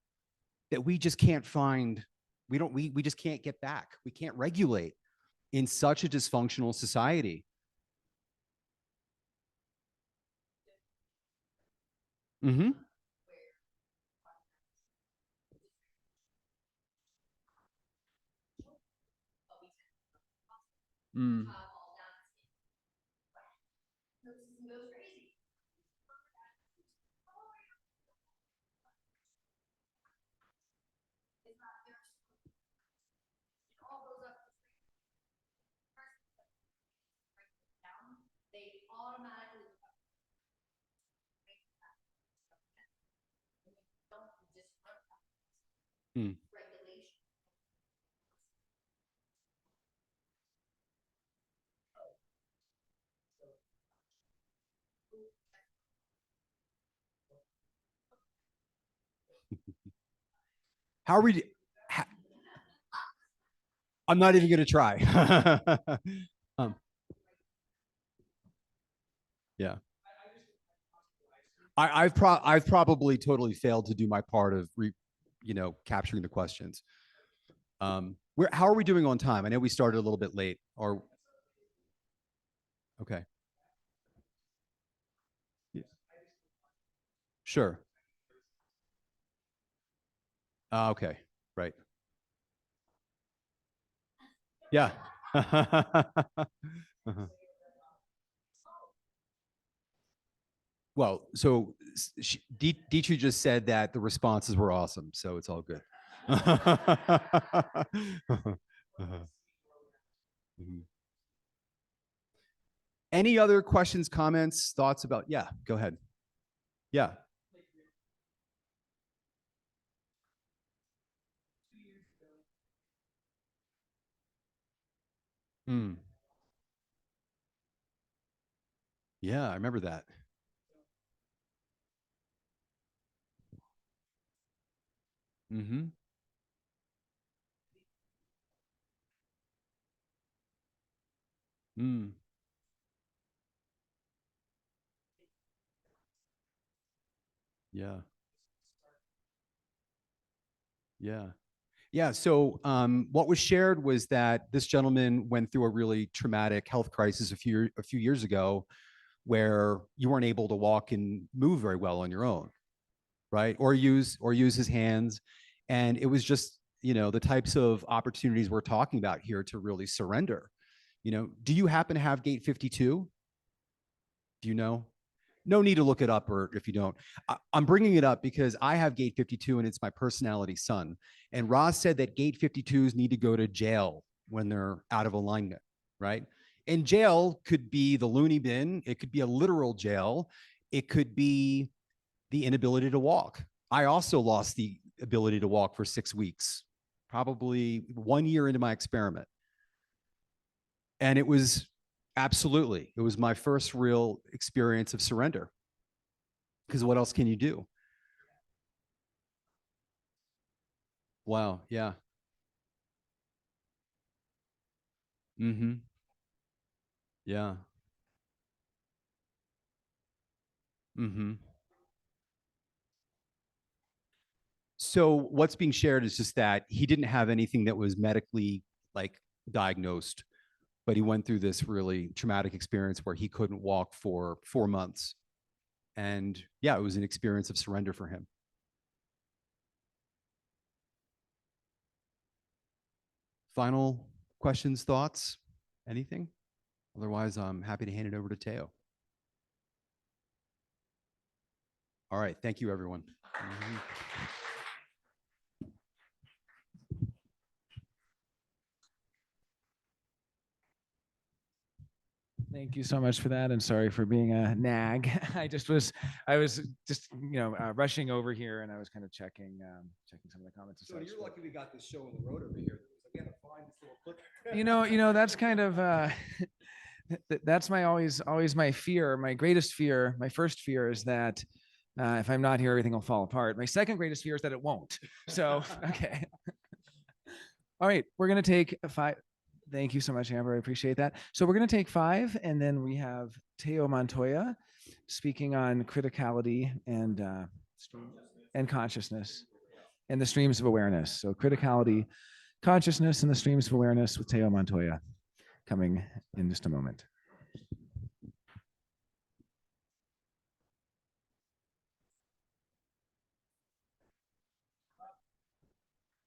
that we just can't find, we just can't get back. We can't regulate in such a dysfunctional society. Mm-hmm. Mm. Mm. How are we? ha- I'm not even going to try. um, yeah. I've probably totally failed to do my part of capturing the questions. How are we doing on time? I know we started a little bit late. Or okay. Yeah. Sure. Okay. Right. Yeah. Uh-huh. Well, so Dietrich just said that the responses were awesome, so it's all good. Mhm. Any other questions, comments, thoughts about? Yeah, go ahead. Yeah. Mm. Yeah, I remember that. Mm-hmm. Mm. Yeah. Yeah. Yeah. So what was shared was that this gentleman went through a really traumatic health crisis a few years ago, where you weren't able to walk and move very well on your own, right? Or use his hands, and it was just the types of opportunities we're talking about here to really surrender. Do you happen to have gate 52? Do you know? No need to look it up, or if you don't. I'm bringing it up because I have gate 52 and it's my personality sun. And Roz said that gate 52s need to go to jail when they're out of alignment, right? And jail could be the loony bin. It could be a literal jail. It could be the inability to walk. I also lost the ability to walk for 6 weeks, probably 1 year into my experiment. And it was my first real experience of surrender. Because what else can you do? Wow. Yeah. Mm-hmm. Yeah. Mm-hmm. So what's being shared is just that he didn't have anything that was medically like diagnosed, but he went through this really traumatic experience where he couldn't walk for 4 months. And yeah, it was an experience of surrender for him. Final questions, thoughts, anything? Otherwise, I'm happy to hand it over to Teo. All right. Thank you, everyone. Mm-hmm. Thank you so much for that, and sorry for being a nag. I was just rushing over here, and I was kind of checking some of the comments. So you're lucky we got this show on the road over here. We had to find this little clip. That's kind of that's always my fear. My greatest fear, my first fear is that if I'm not here, everything will fall apart. My second greatest fear is that it won't. So okay. All right, we're gonna take 5. Thank you so much, Amber. I appreciate that. So we're going to take 5, and then we have Teo Montoya speaking on criticality and consciousness and the streams of awareness. So criticality, consciousness, and the streams of awareness with Teo Montoya coming in just a moment.